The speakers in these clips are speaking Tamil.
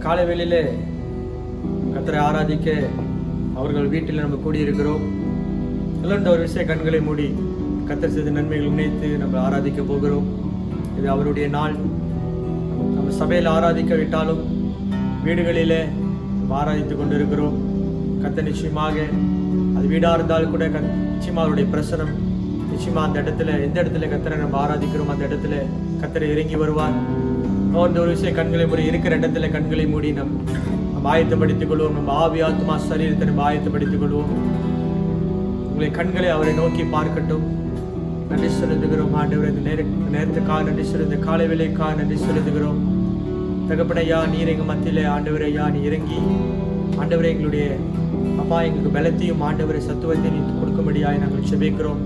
காலை வேளையிலே கர்த்தரை ஆராதிக்க அவர்கள் வீட்டில் நம்ம கூடியிருக்கிறோம். எல்லாம் ஒரு விஷயம் கண்களை மூடி கர்த்தர் செய்த நன்மைகள் நினைத்து நம்ம ஆராதிக்க போகிறோம். இது அவருடைய நாள். நம்ம சபையில் ஆராதிக்க விட்டாலும் வீடுகளிலே ஆராதித்து கொண்டு இருக்கிறோம். கர்த்தர் நிச்சயமாக அது வீடாக இருந்தாலும் கூட நிச்சயமாக அவருடைய பிரசனம் நிச்சயமாக அந்த இடத்துல எந்த இடத்துல கர்த்தரை நம்ம ஆராதிக்கிறோம் அந்த இடத்துல கர்த்தரை இறங்கி வருவார். அந்த ஒரு விஷயம் கண்களை மூடி இருக்கிற இடத்துல கண்களை மூடி நம்ம ஆயத்தப்படுத்திக் கொள்வோம். நம்ம ஆவி ஆத்மா சரீரத்தை நம்ம ஆயத்தப்படுத்திக் கொள்வோம். உங்களை கண்களை அவரை நோக்கி பார்க்கட்டும். நன்றி செலுத்துகிறோம் ஆண்டவரே, இந்த நேரத்துக்காக நன்றி செலுத்த காலை வேளைக்காக நன்றி செலுத்துகிறோம். தகப்பனையா நீர் எங்க மத்தியிலே ஆண்டவரையா நீ இறங்கி ஆண்டவரே எங்களுடைய அப்பா எங்களுக்கு பலத்தையும் ஆண்டவரை சத்துவத்தையும் நீ கொடுக்கும்படியாய் நாங்கள் செபிக்கிறோம்.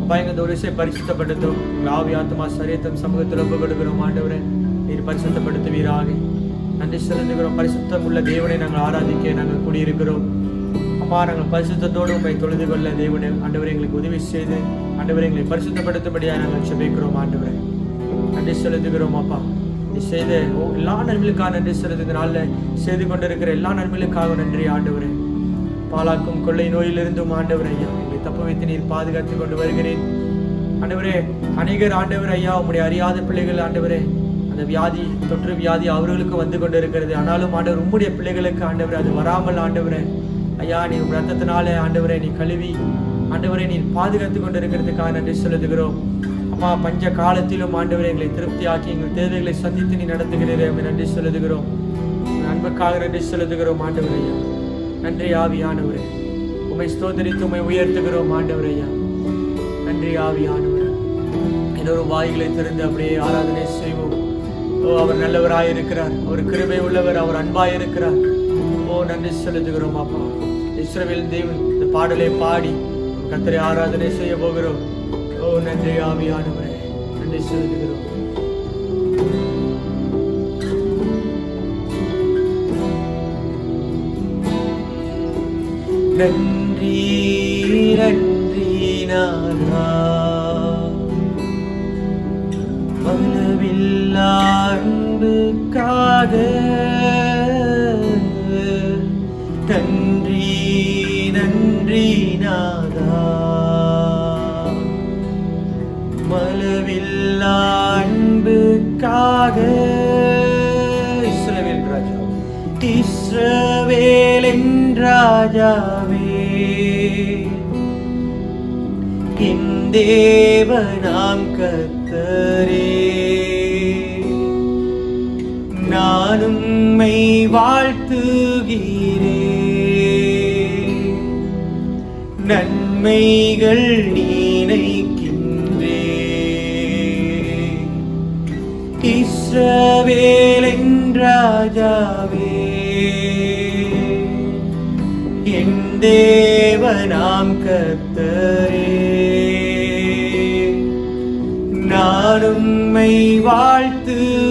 அப்பா எங்கள் ஒரு விஷயம் பரிசுத்தப்படுத்தும். ஆவி ஆத்மா சரீரத்தம் சமூகத்தில் ஒப்பு கொடுக்கிறோம். ஆண்டவரே நீர் பரிசுத்தப்படுத்துவீராக. நன்றி செலுத்துகிறோம். பரிசுத்தம் உள்ள தேவனை நாங்கள் ஆராதிக்க நாங்கள் கூடியிருக்கிறோம். அப்பா நாங்கள் பரிசுத்தத்தோடு உண்மை தொழுது கொள்ள தேவனை ஆண்டவரை எங்களுக்கு உதவி செய்து ஆண்டவரை எங்களை பரிசுத்தப்படுத்தும்படியாக நாங்கள் செபிக்கிறோம். ஆண்டவரை நன்றி செலுத்துகிறோம். அப்பா நீ செய்த எல்லா நன்மைகளுக்காக நன்றி செலுத்துகிற நாளில் செய்து கொண்டிருக்கிற எல்லா நன்மைகளுக்காக நன்றி ஆண்டவரே. பாலாக்கும் கொள்ளை நோயிலிருந்தும் ஆண்டவரை ஐயா எங்களை தப்பு வைத்து நீர் பாதுகாத்து கொண்டு வருகிறேன். ஆண்டவரே அநேகர் ஆண்டவர் ஐயா உங்களுடைய அறியாத பிள்ளைகள் ஆண்டவரே அந்த வியாதி தொற்று வியாதி அவர்களுக்கு வந்து கொண்டு இருக்கிறது. ஆனாலும் ஆண்டவர் உம்முடைய பிள்ளைகளுக்கு ஆண்டவரே அது வராமல் ஆண்டவரே ஐயா நீ உங்கள் ரத்தத்தினாலே ஆண்டவரே நீ கழுவி ஆண்டவரை நீ பாதுகாத்து கொண்டு இருக்கிறதுக்காக நன்றி செலுத்துகிறோம். அப்பா பஞ்ச காலத்திலும் ஆண்டவரை எங்களை திருப்தியாக்கி எங்கள் தேவைகளை சந்தித்து நீ நடத்துகிறீரே நன்றி செலுத்துகிறோம். அன்புக்காக நன்றி செலுத்துகிறோம் ஆண்டவர் ஐயா. நன்றி ஆவியானவரே, உம்மை ஸ்தோத்திரித்து உம்மை உயர்த்துகிறோம் ஆண்டவர் ஐயா. நன்றி ஆவியானவரே. இன்னொரு வாய்களை திறந்து அப்படியே ஆராதனை செய்வோம். ஓ அவர் நல்லவராய் இருக்கிறார், அவர் கிருபை உள்ளவர், அவர் அன்பாய் இருக்கிறார். ஓ நன்றி செலுத்துகிறோம் அப்பா. இஸ்ரவேல் தேவன் இந்த பாடலை பாடி கர்த்தரை ஆராதனை செய்ய போகிறோம். ஓ நன்றி ஆவியானவரே, நன்றி செலுத்துகிறோம். நன்றி நன்றி நாதா மனவில்லா அன்புக்காக நன்றி நன்றி நாதா மனவில்லா அன்புக்காக. இஸ்ரவேல் ராஜா இஸ்ரவேலின் ராஜாவே என் தேவனாம் கர்த்தரே நான் உம்மை வாழ்த்துகிறேன். நன்மைகள் நினைக்கின்றே இஸ்ரவேலின் ராஜாவே என் தேவனாம் கர்த்தரே நான் உம்மை வாழ்த்துகிறேன்.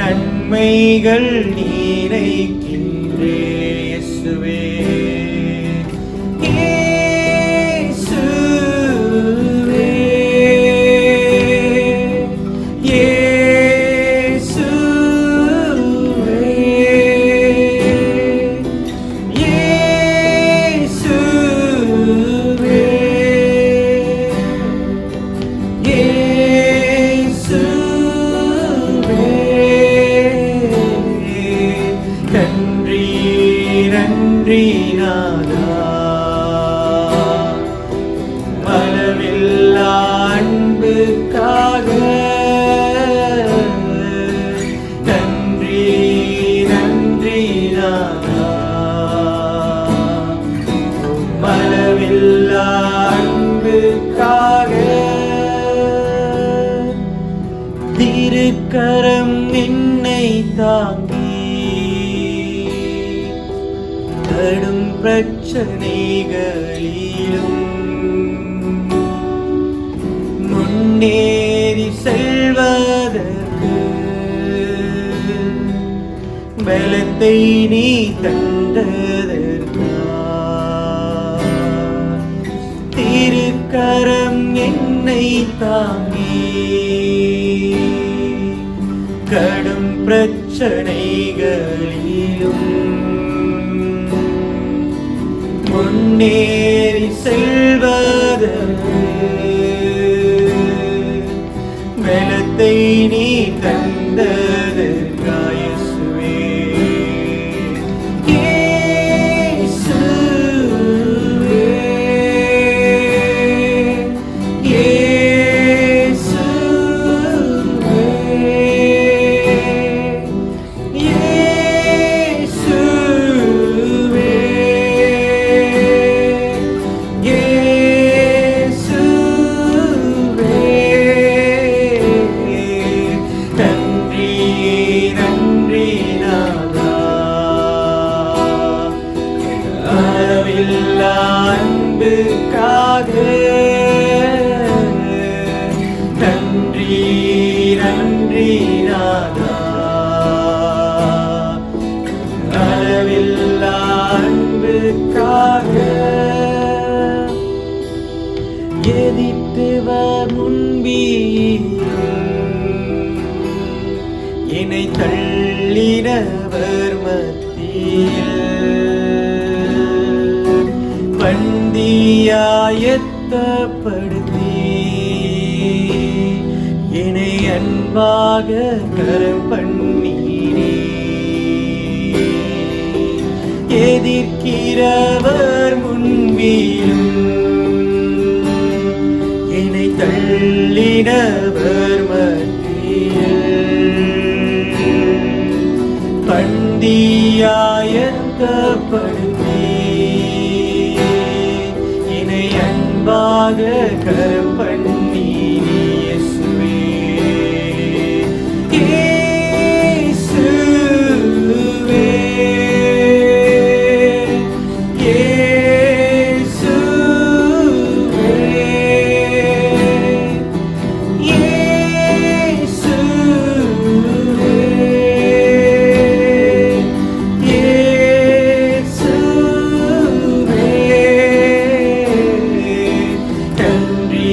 நன்மைகள் நினைக்கின்றே இயேசுவே திருக்கரம் என்னை தாங்கி கடும் பிரச்சனைகளிலும் முன்னேறி செல்வதற்கு பலத்தை நீ தந்ததற்கா திருக்கரம் என்னை தாங்கி கடும் பிரச்சனைகளிலும் முன்னேறி செல்வதற்கு பலத்தை நீ தந்ததற்கா இயேசுவே. அன்புக்காக நன்றி நன்றி நாதா, அளவில்லா அன்புக்காக எதிர்த்தவர் முன்பில் என்னை தள்ளினவர் மத்தியில் பந்தியாயத்தப்படுத்தி என்னை அன்பாக கரம் பண்ணீரே. எதிர்க்கிறவர் முன்பிலும் என்னை தள்ளினவர் மத்தியில் பந்தியாயத்தப்படுத்தி அன்பாக கரம் பண்ணீரே இயேசுவே. இயேசுவே இயேசுவே நன்றி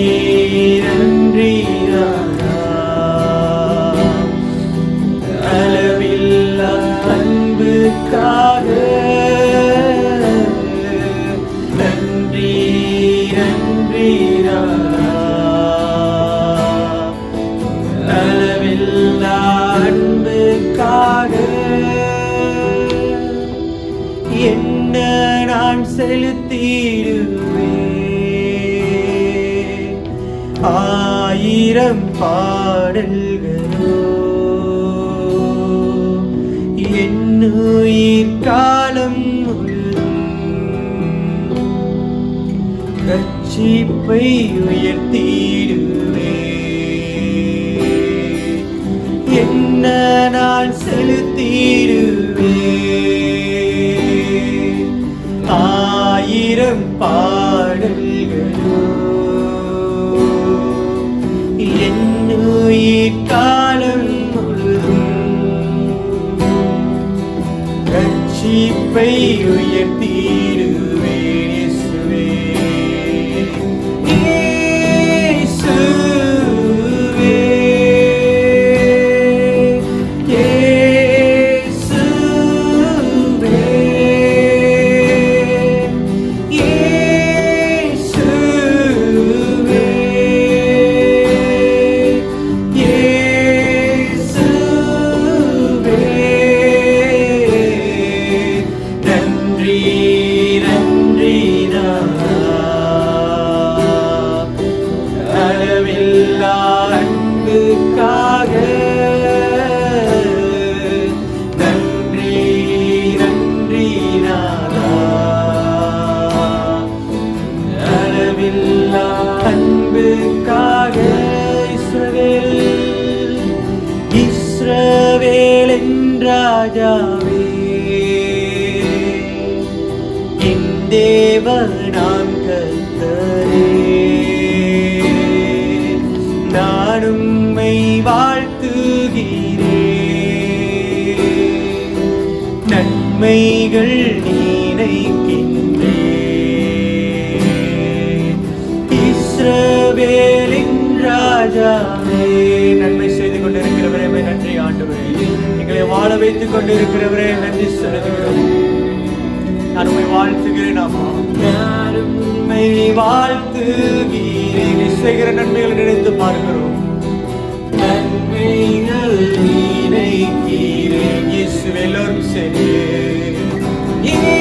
நன்றி நாதா, அளவில்லா அன்புக்காக என்ன நான் செலுத்திடுவேன் ஆயிரம் பாடல்களோ என்னுயிர் காலம் ரட்சிப்பை உயர்த்திடுவே. என்ன நான் செலுத்திடுவே ஆயிரம் பாடல்களோ என்னுயிர் காலம் ரட்சிப்பை உயர்த்திடுவேன் இயேசுவே. இயேசுவே இயேசுவே இயேசுவே நன்றி நன்றி தேவனாம் கர்த்தரே, நான் உம்மை வாழ்த்துகிறேன். நன்மைகள் நினைக்கின்றேன். இஸ்ரவேலின் ராஜாவே, நன்மை செய்து கொண்டிருக்கிறவரே நன்றி ஆண்டவரே. எங்களை வாழ வைத்துக் கொண்டிருக்கிறவரே நன்றி செலுத்துகிறோம். நான் உம்மை வாழ்த்துகிறேன் அம்மா, நான் உம்மை வாழ்த்துகிறேன். செய்கிற நன்மைகளை நினைத்து பார்க்கிறோம். நன்மைகள் நினைக்கிறேன். இயேசுவே, எல்லோரும் சரி. இயேசுவே,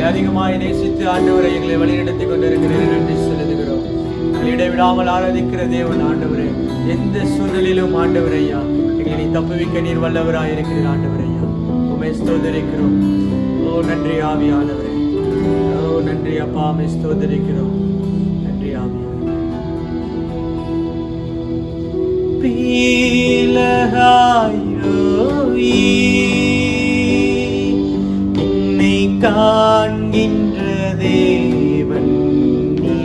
அதிகமாய் நேசித்து ஆண்டவரை எங்களை வழிநடத்தி கொண்டிருக்கிறேன். நன்றி செலுத்துகிறோம். இடைவிடாமல் ஆராதிக்கிற தேவன் ஆண்டவரே, எந்த சூழ்நிலையிலும் ஆண்டவரையா எங்களை நீ தப்புவிக்க நீர் வல்லவராய் இருக்கிறீர். ஆண்டவரையா உம்மை ஸ்தோத்திரிக்கிறோம். ஓ நன்றி ஆவியானவரே, ஓ நன்றி அப்பா, உம்மை ஸ்தோத்திரிக்கிறோம். நன்றி ஆவியானவரே. என்னை காண்கின்ற தேவன் நீ,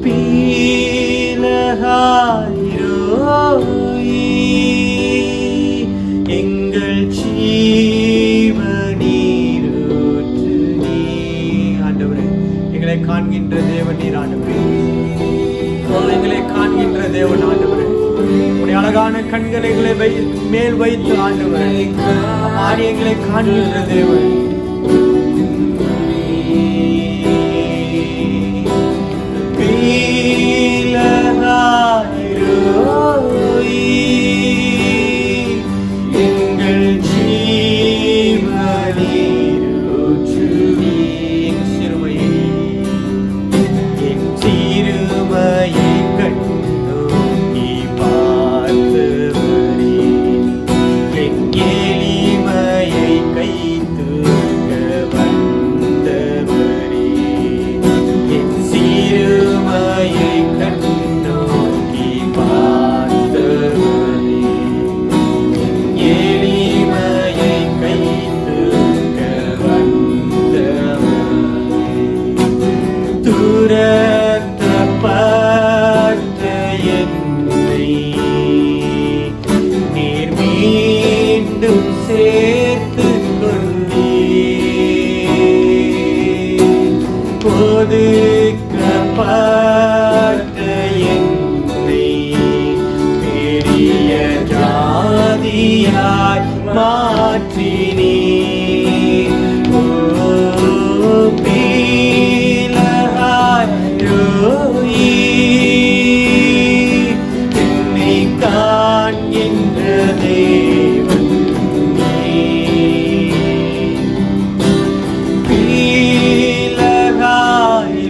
பீலகாயிரோயி எங்கள் ஜீவநீரூற்று நீ. ஆண்டவரே, எங்களை காண்கின்ற தேவன் நீர். ஆண்டவரே, எங்களை காண்கின்ற தேவன். ஆண்டவரே, உடைய அழகான கண்களை மேல் வைத்து ஆண்டவரே மாறி எங்களை காண்கின்ற தேவன். எங்கள் ஜீவநீரூற்று நீ. என் சிறுமையை கண்டோக்கி பார்த்தவரே, என் எளிமையை கைதூக்க வந்தவரே, என் சிறுமையை கண்டோக்கி பார்த்தவரே, என் எளிமையை கைதூக்க வந்தவரே, துரத்தப்பட்ட என்னை நீர் மீண்டும் சேர்த்துக் கொண்டீர். ஒதுக்கப்பட்ட என்னை பெரிய ஜாதியாய் மாற்றினீர். ஓ பீலகாயிரோயி என்னை காண்கின்ற தேவன் நீ.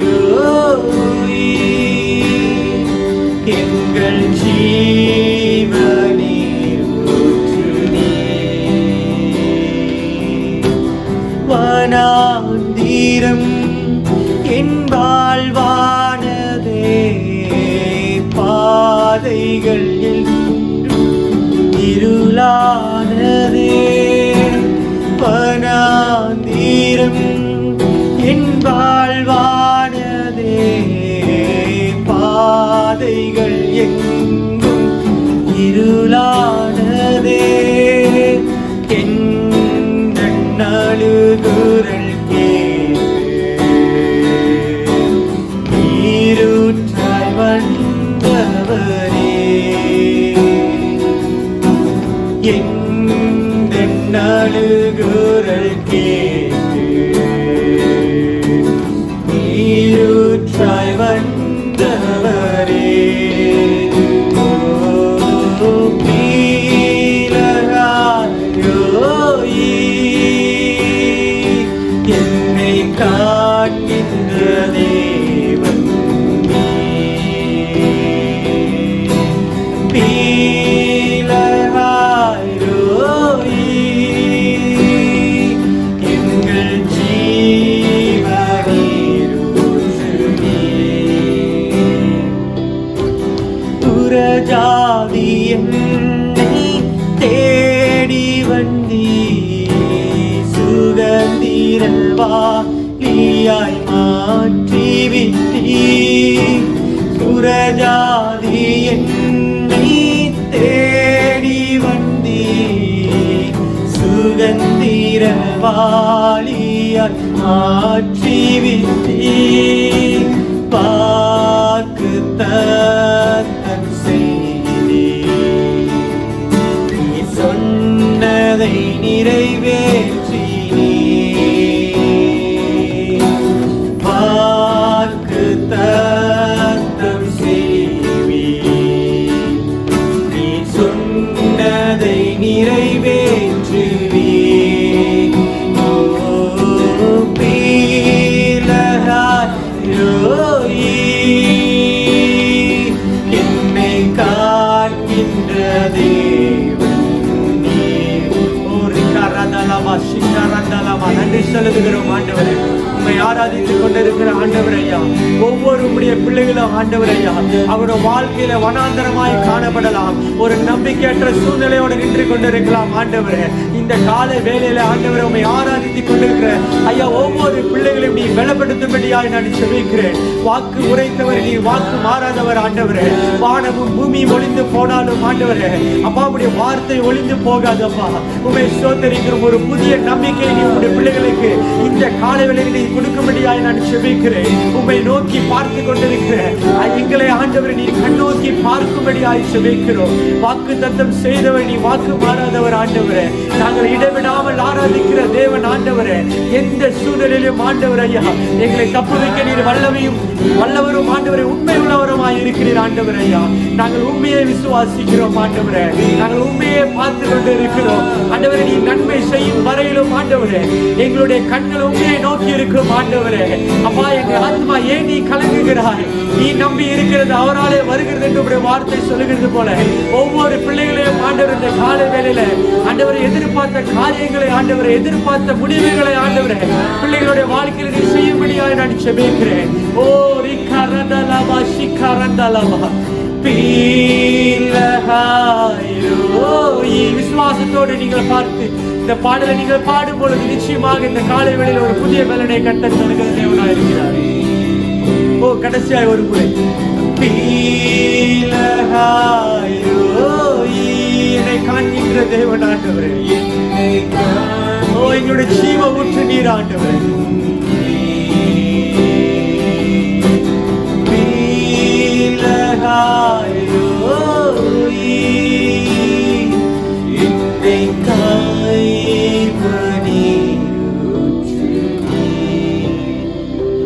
பீலகாயிரோயி எங்கள் ஜீவநீரூற்று நீ. வனாந்திரம் என் வாழ்வானதே, பாதைகள் என்றும் இருளானதே. வனாந்திரம் என் வாழ்வானதே, பாதைகள் எங்கும் இருளானதே. என் நழுகுரல் கேட்டு மாற்றி விட்டீ. சுரஜாதி என்னை தேடி வந்தீ. சுகந்திரவாளியாய் மாற்றி விட்டீ. வாக்கு தத்தம் செய்தீ. நீ சொன்னதை நிறைவேற்றி. வாக்கு தத்தம் செய்வீ. நீ சொன்னதை நிறைவேற்றுவீ. என்னை காக்கின்ற தேவன் நீர். ஒரு கரதலமா சிங்கரதலமா நன்றி செலுத்துகிறோம் ஆண்டவரே. உம்மை ஆராதித்துக் கொண்டிருக்கிற ஆண்டவர் ஐயா, ஒவ்வொரு உடைய பிள்ளைகளும் ஆண்டவர் ஐயா அவருடைய வாழ்க்கையில வனாந்தரமாய் காணப்படலாம். ஒரு நம்பிக்கையற்ற சூழ்நிலையோடு நின்று கொண்டிருக்கலாம் ஆண்டவரே. இந்த காலை வேளையில ஆண்டவரை உம்மை ஆராதித்துக் கொண்டிருக்கிற ஐயா ஒவ்வொரு பிள்ளைகளையும் நீ பலப்படுத்தும்படியாய் நான் செபிக்கிறேன். வாக்கு உரைத்தவர் நீ, வாக்கு மாறாதவர் ஆண்டவரே. வானமும் பூமியும் ஒளிந்து போனாலும் ஆண்டவரே அப்பா உடைய வார்த்தை ஒளிந்து போகாது. அப்பா உம்மை ஸ்தோத்திரிக்கிறோம். ஒரு புதிய நம்பிக்கை நீ உடைய பிள்ளைகளுக்கு இந்த காலை வேளையில் நீ கொடுக்கும்படியாய் நான் செபிக்கிறேன். உம்மை நோக்கி பார்த்து கொண்டிருக்கிறேன் எங்களை ஆண்டவரை நீ கண்ணோக்கி பார்க்கும்படியாய் செபிக்கிறோம். வாக்கு தத்தம் செய்தவர் நீ, வாக்கு மாறாதவர் ஆண்டவரே. நாங்கள் இடைவிடாமல் ஆராதிக்கிற தேவன் ஆண்டவரே. எந்த சூழ்நிலையிலும் ஆண்டவர் ஐயா எங்களை தப்பு வைக்க நீர் வல்லவரும் ஆண்டவரை உண்மை உள்ளவருமாய் இருக்கிறீர் ஆண்டவர் ஐயா. நாங்கள் உண்மையை விசுவாசிக்கிறோம் ஆண்டவரே. நாங்கள் உண்மையை பார்த்து கொண்டு இருக்கிறோம் ஆண்டவரை. நீ நன்மை செய்யும் வரையிலும் ஆண்டவரே எங்களுடைய கண்கள் உண்மையை நோக்கி இருக்கும் ஆண்டவரே. அப்பா எங்கள் ஆத்மா ஏன் நீ கலங்குகிறாய்? நீ நம்பி இருக்கிறது அவராலே வருகிறது என்று வார்த்தை சொல்லுகிறது போல ஒவ்வொரு பிள்ளைகளையும் ஆண்டவர் இந்த காலை வேளையில ஆண்டவரை எதிர்பார்த்த காரியங்களை ஆண்டவரை எதிர்பார்த்த முடிவுகளை ஆண்டவரை பிள்ளைகளுடைய வாழ்க்கையில் நீ செய்யும்படியாக நான் செபிக்கிறேன். ஓ ரிகரந்தலமா சிகரந்தலமா விசுவாசத்தோடு நீங்கள் பார்த்து இந்த பாடலை நீங்கள் பாடும் பொழுது நிச்சயமாக இந்த காலை வேளையில் ஒரு புதிய பலனை கட்ட தருகிற தேவனாய் இருக்கிறார். ஓ கடைசியாய் ஒரு முறை என்னை காண்கின்ற தேவன் ஆண்டவரே. ஓ எங்களுடைய ஜீவ ஊற்று நீர் ஆண்டவரே.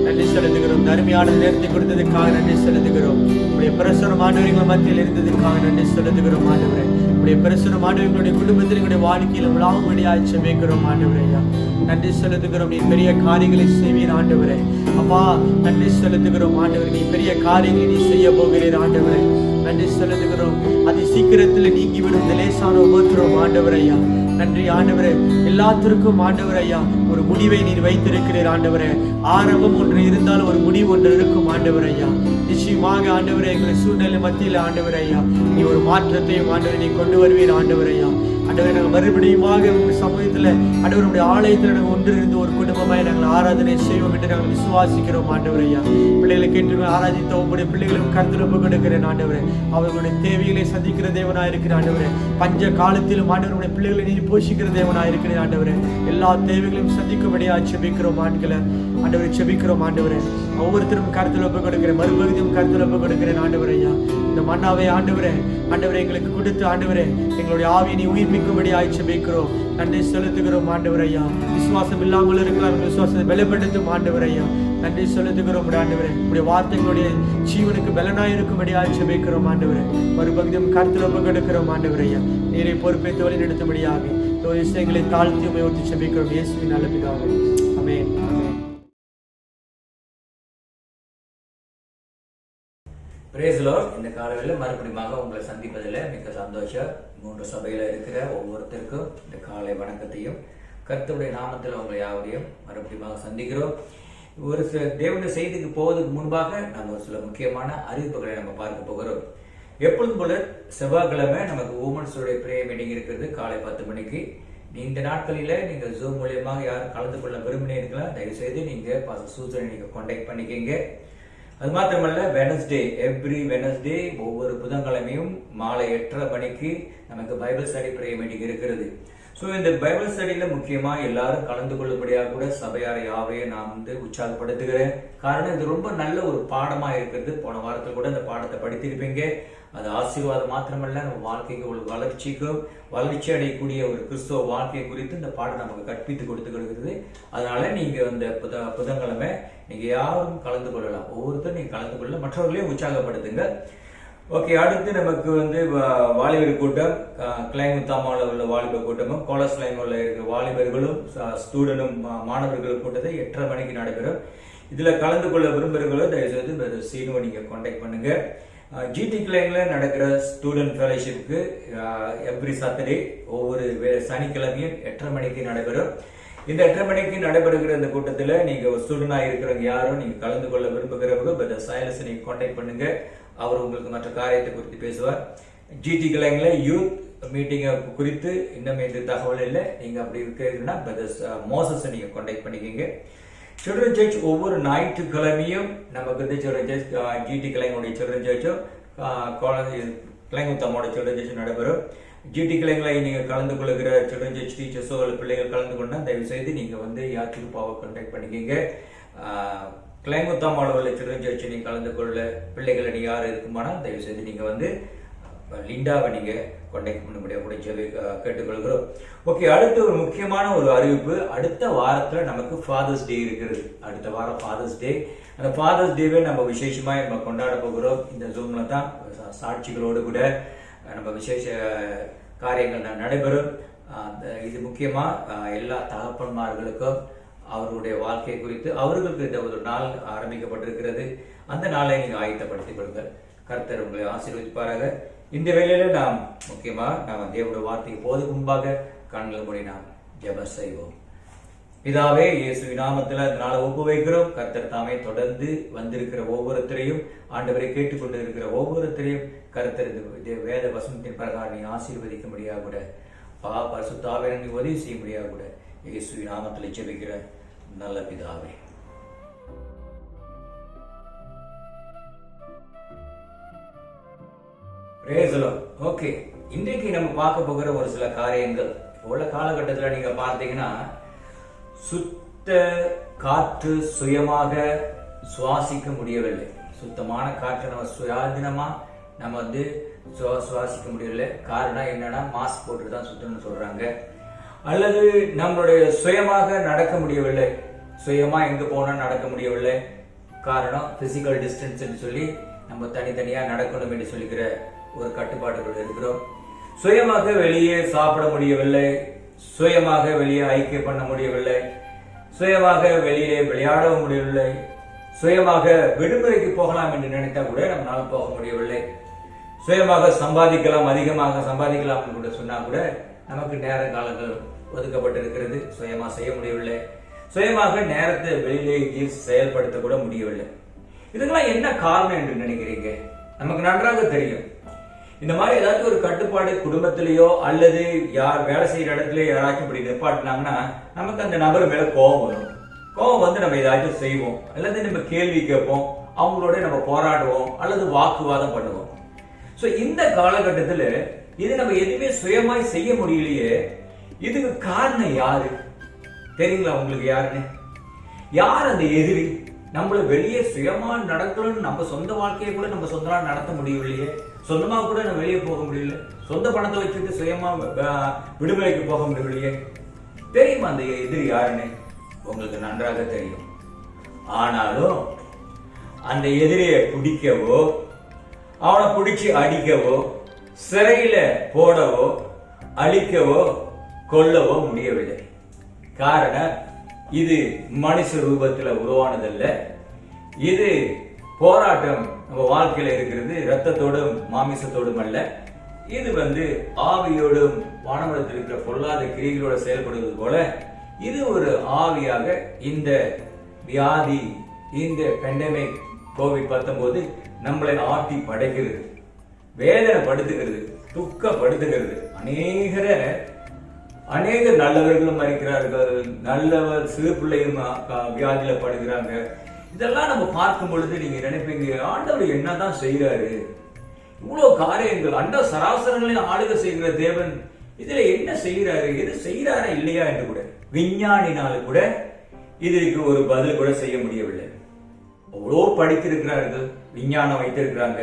நன்றி செலுத்துகிறோம். அருமையான நேரத்தை கொடுத்ததுக்காக நன்றி செலுத்துகிறோம். உடைய பிரசனம் ஆண்டவர்கள் மத்தியில் இருந்ததுக்காக நன்றி செலுத்துகிறோம் ஆண்டவரே. உடைய பிரசனம் ஆண்டவர்களுடைய குடும்பத்தில் எங்களுடைய வாழ்க்கையில் விழாவும்படியாய் செபிக்கிறோம் ஆண்டவரே. நன்றி செலுத்துகிறோம். நீ பெரிய காரியங்களை செய்வீர் ஆண்டவரே. அப்பா நன்றி செலுத்துகிறோம் ஆண்டவரே. நீ பெரிய காரியங்களை நீ செய்ய போகிறீர் ஆண்டவரே. நன்றி செலுத்துகிறோம். அது சீக்கிரத்தில் நீங்கிவிடும் லேசான உபத்திரம் ஆண்டவர் ஐயா. நன்றி ஆண்டவரே. எல்லாத்திற்கும் ஆண்டவர் ஐயா ஒரு முடிவை நீர் வைத்திருக்கிறீர் ஆண்டவரே. ஆரம்பம் ஒன்று இருந்தாலும் ஒரு முடிவு ஒன்று இருக்கும் ஆண்டவர் ஐயா. நிச்சயமாக ஆண்டவரே எங்களை சூழ்நிலை மத்தியில் ஆண்டவர் ஐயா நீ ஒரு மாற்றத்தையும் ஆண்டவரை நீ கொண்டு வருவீர் ஆண்டவர் ஐயா. ஆண்டவரை நாங்கள் மறுபடியுமாக உங்கள் சமூகத்தில் ஆண்டவருடைய ஆலயத்தில் நாங்கள் ஒன்றிருந்து ஒரு குடும்பமாய் நாங்கள் ஆராதனை செய்வோம் என்று நாங்கள் விசுவாசிக்கிறோம் ஆண்டவர் ஐயா. பிள்ளைகளை கேட்டு ஆராதித்த உங்களுடைய பிள்ளைகளும் கருத்தில் ஒப்பு கொடுக்கிறேன் ஆண்டவரே. அவர்களுடைய தேவைகளை சந்திக்கிற தேவனாக இருக்கிற ஆண்டவரே. பஞ்ச காலத்திலும் ஆண்டவருடைய பிள்ளைகளை நீ போஷிக்கிற தேவனாக இருக்கிறேன் ஆண்டவரே. எல்லா தேவைகளையும் சந்திக்கும்படியாக செபிக்கிறோம் ஆண்களை ஆண்டவரை செபிக்கிறோம் ஆண்டவரே. ஒவ்வொருத்தரும் கருத்தில் ஒப்பு கொடுக்கிறேன். மறுபகுதியும் கருத்தில் ஒப்பு கொடுக்கிறேன் ஆண்டவர் ஐயா. இந்த மன்னாவை ஆண்டவரே எங்களுக்கு கொடுத்து ஆண்டவரே எங்களுடைய ஆவியை நீ உயிர்ப்பிக்கும்படியாக செபிக்கிறோம். நன்றி செலுத்துகிறோம் ஆண்டவர் ஐயா. விசுவாசம் இல்லாமல் இருக்கலாம், விசுவாசத்தை பலப்படுத்தும் ஆண்டவர் ஐயா. நன்றி செலுத்துகிறோம் ஆண்டவரே. உடைய வார்த்தைகளுடைய ஜீவனுக்கு பலனாய் இருக்கும்படியாக செபிக்கிறோம் ஆண்டவரே. மறுபகுதியும் கருத்தில் ஒப்பு கொடுக்கிறோம் ஆண்டவர் ஐயா. நீரை பொறுப்பை தோழி நடத்தும்படியாக விஷயங்களை தாழ்த்தி உயர்த்தி செபிக்கிறோம் இயேசுவின் நல்ல பிதாவே. ஆமென். Praise lord. இந்த காலையில் மறுபடியும் உங்களை சந்திப்பதில் மிக்க சந்தோஷம். 3 சபையில் இருக்கிற ஒவ்வொருத்தருக்கும் இந்த காலை வணக்கத்தையும் கர்த்தருடைய நாமத்தில் உங்களை யாவரையும் மறுபடியும் சந்திக்கிறோம். ஒரு சில தேவனுடைய செய்திக்கு போவதற்கு முன்பாக நம்ம ஒரு சில முக்கியமான அறிவிப்புகளை நம்ம பார்க்க போகிறோம். எப்பொழுதும் போல செவ்வாய்க்கிழமை நமக்கு உமன்ஸுடைய பிரேயர் மீட்டிங் இருக்கிறது காலை 10 மணிக்கு. இந்த நாட்களில் நீங்கள் ஜூம் மூலியமாக யாரும் கலந்து கொள்ள விரும்பினீர்களா, தயவு செய்து நீங்கள் பாஸ்டர் சூசனை நீங்கள் கான்டாக்ட் பண்ணிக்கங்க. அது மாத்திரமல்ல, வெனஸ்டே, எவ்ரி வெனஸ்டே ஒவ்வொரு புதன்கிழமையும் மாலை 8:30 மணிக்கு நமக்கு பைபிள் ஸ்டடி பிரேயர் மீட்டிங் இருக்கிறது. ஸோ இந்த பைபிள் ஸ்டடியில் முக்கியமாக எல்லாரும் கலந்து கொள்ளும்படியாக கூட சபையார் யாவையை நான் உற்சாகப்படுத்துகிறேன். காரணம் இது ரொம்ப நல்ல ஒரு பாடமாக இருக்கிறது. போன வாரத்தில் கூட இந்த பாடத்தை படித்திருப்பீங்க. அது ஆசீர்வாதம் மாத்திரமல்ல, நம்ம வாழ்க்கைக்கு ஒரு வளர்ச்சி அடையக்கூடிய ஒரு கிறிஸ்துவ வாழ்க்கை குறித்து இந்த பாடம் நமக்கு கற்பித்து கொடுத்துக்கிறது. அதனால நீங்க இந்த புதன்கிழமை நீங்க யாரும் கலந்து கொள்ளலாம். ஒவ்வொருத்தரும் நீங்க கலந்து கொள்ள, மற்றவர்களையும் உற்சாகப்படுத்துங்க. ஓகே, அடுத்து நமக்கு வாலிபர் கூட்டம், கிளைமுத்தாமாவில் உள்ள வாலிபர் கூட்டமும் கோலஸ் லைனில் இருக்கிற வாலிபர்களும் ஸ்டூடெண்டும் மாணவர்கள் கூட்டத்தை 8:30 மணிக்கு நடைபெறும். இதுல கலந்து கொள்ள விரும்புகிறவங்களோ தயவுசெய்து சீனுவை நீங்க கான்டாக்ட் பண்ணுங்க. ஜிடி கிளைன்ல நடக்கிற ஸ்டூடெண்ட் ஃபெலோஷிப்க்கு எவ்ரி சாட்டர்டே ஒவ்வொரு சனிக்கிழமையும் 8:30 மணிக்கு நடைபெறும். இந்த 8:30 மணிக்கு நடைபெறுகிற இந்த கூட்டத்தில் நீங்க ஒரு ஸ்டூடெண்டா இருக்கிறவங்க யாரும் நீங்க கலந்து கொள்ள விரும்புகிறவங்க பிரதர் சைலஸ் நீங்க கான்டாக்ட் பண்ணுங்க. அவர் உங்களுக்கு மற்ற காரியத்தை குறித்து பேசுவார். ஜிடி கிளைன்ல யூத் மீட்டிங் குறித்து இன்னும் எந்த தகவல் இல்லை. நீங்க அப்படி இருக்கிறீங்கன்னா பிரதர் மோசஸ் நீங்க கான்டாக்ட் பண்ணிக்கங்க. சில்ட்ரன் சர்ச் ஒவ்வொரு ஞாயிற்றுக்கிழமையும் நமக்கு சில்ட்ரன் சர்ச், ஜிடி கிளைங்களுடைய சில்ட்ரன் சர்ச்சும் கிளைங்குத்தம்மோட சில்ட்ரன் சர்ச்சும் நடைபெறும். ஜிடி கிளைங்களை நீங்கள் கலந்து கொள்ளுகிற சில்ட்ரன் சர்ச் டீச்சர்ஸோ அல்ல பிள்ளைகள் கலந்து கொண்டா தயவு செய்து நீங்கள் யாத்திருப்பாவை கான்டாக்ட் பண்ணிக்கோங்க. கிளைங்குத்தாமாவில் உள்ள சில்ட்ரன் சர்ச்சை நீங்கள் கலந்து கொள்ள பிள்ளைகள் நீ யார் இருக்குமானால் தயவு செய்து நீங்கள் லிண்டாவை நீங்கள் கான்டாக்ட் பண்ண முடியாது கூட கேட்டுக்கொள்கிறோம். ஓகே, அடுத்து ஒரு முக்கியமான ஒரு அறிவிப்பு. அடுத்த வாரத்தில் நமக்கு ஃபாதர்ஸ் டே இருக்கிறது. அடுத்த வாரம் ஃபாதர்ஸ் டே. அந்த ஃபாதர்ஸ் டேவை நம்ம விசேஷமாக நம்ம கொண்டாட போகிறோம். இந்த ஜூமில் தான் சாட்சிகளோடு கூட நம்ம விசேஷ காரியங்கள் நடைபெறும். இது முக்கியமாக எல்லா தகப்பன்மார்களுக்கும் அவர்களுடைய வாழ்க்கை குறித்து அவர்களுக்கு இந்த ஒரு நாள் ஆரம்பிக்கப்பட்டிருக்கிறது. அந்த நாளை நீங்கள் ஆயத்தப்படுத்திக் கொள்ளுங்கள். கர்த்தர் உங்களை ஆசீர்வதிப்பாராக. இந்த வேளையில நாம் தேவனுடைய வார்த்தைக்கு போதுக்கு முன்பாக கண்களை மூடி நாம் ஜெபம் செய்வோம். பிதாவே, இயேசுவின் நாமத்தில் அந்த நாளை ஒப்பு வைக்கிறோம். கர்த்தர் தாமே தொடர்ந்து வந்திருக்கிற ஒவ்வொருத்தரையும், ஆண்டவரை கேட்டுக்கொண்டு இருக்கிற ஒவ்வொருத்தரையும் கர்த்தர் இந்த வேத வசனத்தின் பிரகாரம் நீ ஆசீர்வதிக்க முடியாது கூட, பரிசுத்தாவே நீ உதவி செய்ய முடியாது கூட, இயேசுவின் நாமத்தில் ஜெபிக்கிற நல்ல பிதாவே. ஓகே, இன்றைக்கு நம்ம பார்க்க போகிற ஒரு சில காரியங்கள். உள்ள காலகட்டத்தில் நீங்க பார்த்தீங்கன்னா சுத்த காற்று சுயமாக சுவாசிக்க முடியவில்லை. சுத்தமான காற்றை நம்ம சுயாதீனமா நம்ம சுவாசிக்க முடியவில்லை. காரணம் என்னன்னா மாஸ்க் போட்டு தான் சுத்தணும்னு சொல்றாங்க. அல்லது நம்மளுடைய சுயமாக நடக்க முடியவில்லை. சுயமா எங்க போனா நடக்க முடியவில்லை. காரணம் பிசிக்கல் டிஸ்டன்ஸ் சொல்லி நம்ம தனித்தனியா நடக்கணும் என்று சொல்லிக்கிற ஒரு கட்டுப்பாடுகள் இருக்கிறோம். சுயமாக வெளியே சாப்பிட முடியவில்லை. சுயமாக வெளியே ஐக்கிய பண்ண முடியவில்லை. சுயமாக வெளியே விளையாட முடியவில்லை. சுயமாக விடுமுறைக்கு போகலாம் என்று நினைத்தா கூட நம்மளால போக முடியவில்லை. சுயமாக சம்பாதிக்கலாம், அதிகமாக சம்பாதிக்கலாம் என்று சொன்னா கூட நமக்கு நேர காலங்கள் ஒதுக்கப்பட்டிருக்கிறது. சுயமா செய்ய முடியவில்லை. சுயமாக நேரத்தை வெளியிலே செயல்படுத்த கூட முடியவில்லை. இதுக்கெல்லாம் என்ன காரணம் என்று நினைக்கிறீங்க? நமக்கு நன்றாக தெரியும். இந்த மாதிரி ஏதாச்சும் ஒரு கட்டுப்பாடு குடும்பத்திலேயோ அல்லது யார் வேலை செய்யற இடத்துல யாராச்சும் இப்படி நிப்பாட்டினாங்கன்னா நமக்கு அந்த நபர் மேல கோபம் வரும். கோபம் நம்ம ஏதாச்சும் செய்வோம், அல்லது நம்ம கேள்வி கேட்போம், அவங்களோட நம்ம போராடுவோம், அல்லது வாக்குவாதம் பண்ணுவோம். ஸோ இந்த காலகட்டத்தில் இது நம்ம எதுவுமே சுயமாய் செய்ய முடியலையே. இதுக்கு காரணம் யாரு தெரியுங்களா உங்களுக்கு? யாருன்னு? யார் அந்த எதிரி? நம்மள வெளியே சுயமா நடக்கணும்னு நம்ம சொந்த வாழ்க்கையை கூட நம்ம சொந்தமா நடத்த முடியவில்லையே. சொந்தமா கூட நம்ம வெளியே போக முடியல. சொந்த பணத்தை வச்சுட்டு சுயமா விடுமுறைக்கு போக முடியவில்லையே. தெரியுமா அந்த எதிரி யாருன்னு? உங்களுக்கு நன்றாக தெரியும். ஆனாலும் அந்த எதிரியை பிடிக்கவோ, அவனை பிடிச்சி அடிக்கவோ, சிறையில போடவோ, அழிக்கவோ, கொல்லவோ முடியவில்லை. காரணம், இது மனுஷ ரூபத்துல உருவானதல்ல. இது போராட்டம் நம்ம வாழ்க்கையில இருக்கிறது. ரத்தத்தோடும் மாமிசத்தோடும் அல்ல. இது ஆவியோடும் வானவரத்தில் இருக்கிற பொல்லாத கிரிகளோட செயல்படுவது போல இது ஒரு ஆவியாக இந்த வியாதி, இந்த பெண்டமிக் COVID-19 நம்மளை ஆட்டி படைக்கிறது, வேதனைப்படுத்துகிறது, துக்கப்படுத்துகிறது, அநேகரை அநேக நல்லவர்களும் மறிக்கிறார்கள், நல்லவர் சிறு பிள்ளையும் வியாதியில படுகிறாங்க. இதெல்லாம் நம்ம பார்க்கும் பொழுது நீங்க நினைப்பீங்க, ஆண்டவர் என்னதான் செய்யறாரு, இவ்வளவு காரியங்கள் அண்ட சராசரங்களையும் ஆளுகை செய்கிற தேவன் இதுல என்ன செய்யறாரு, எது செய்யறாரா இல்லையா என்று கூட விஞ்ஞானினால் கூட இதற்கு ஒரு பதில் கூட செய்ய முடியவில்லை. அவ்வளோ படித்திருக்கிறார்கள், விஞ்ஞானம் வைத்திருக்கிறாங்க,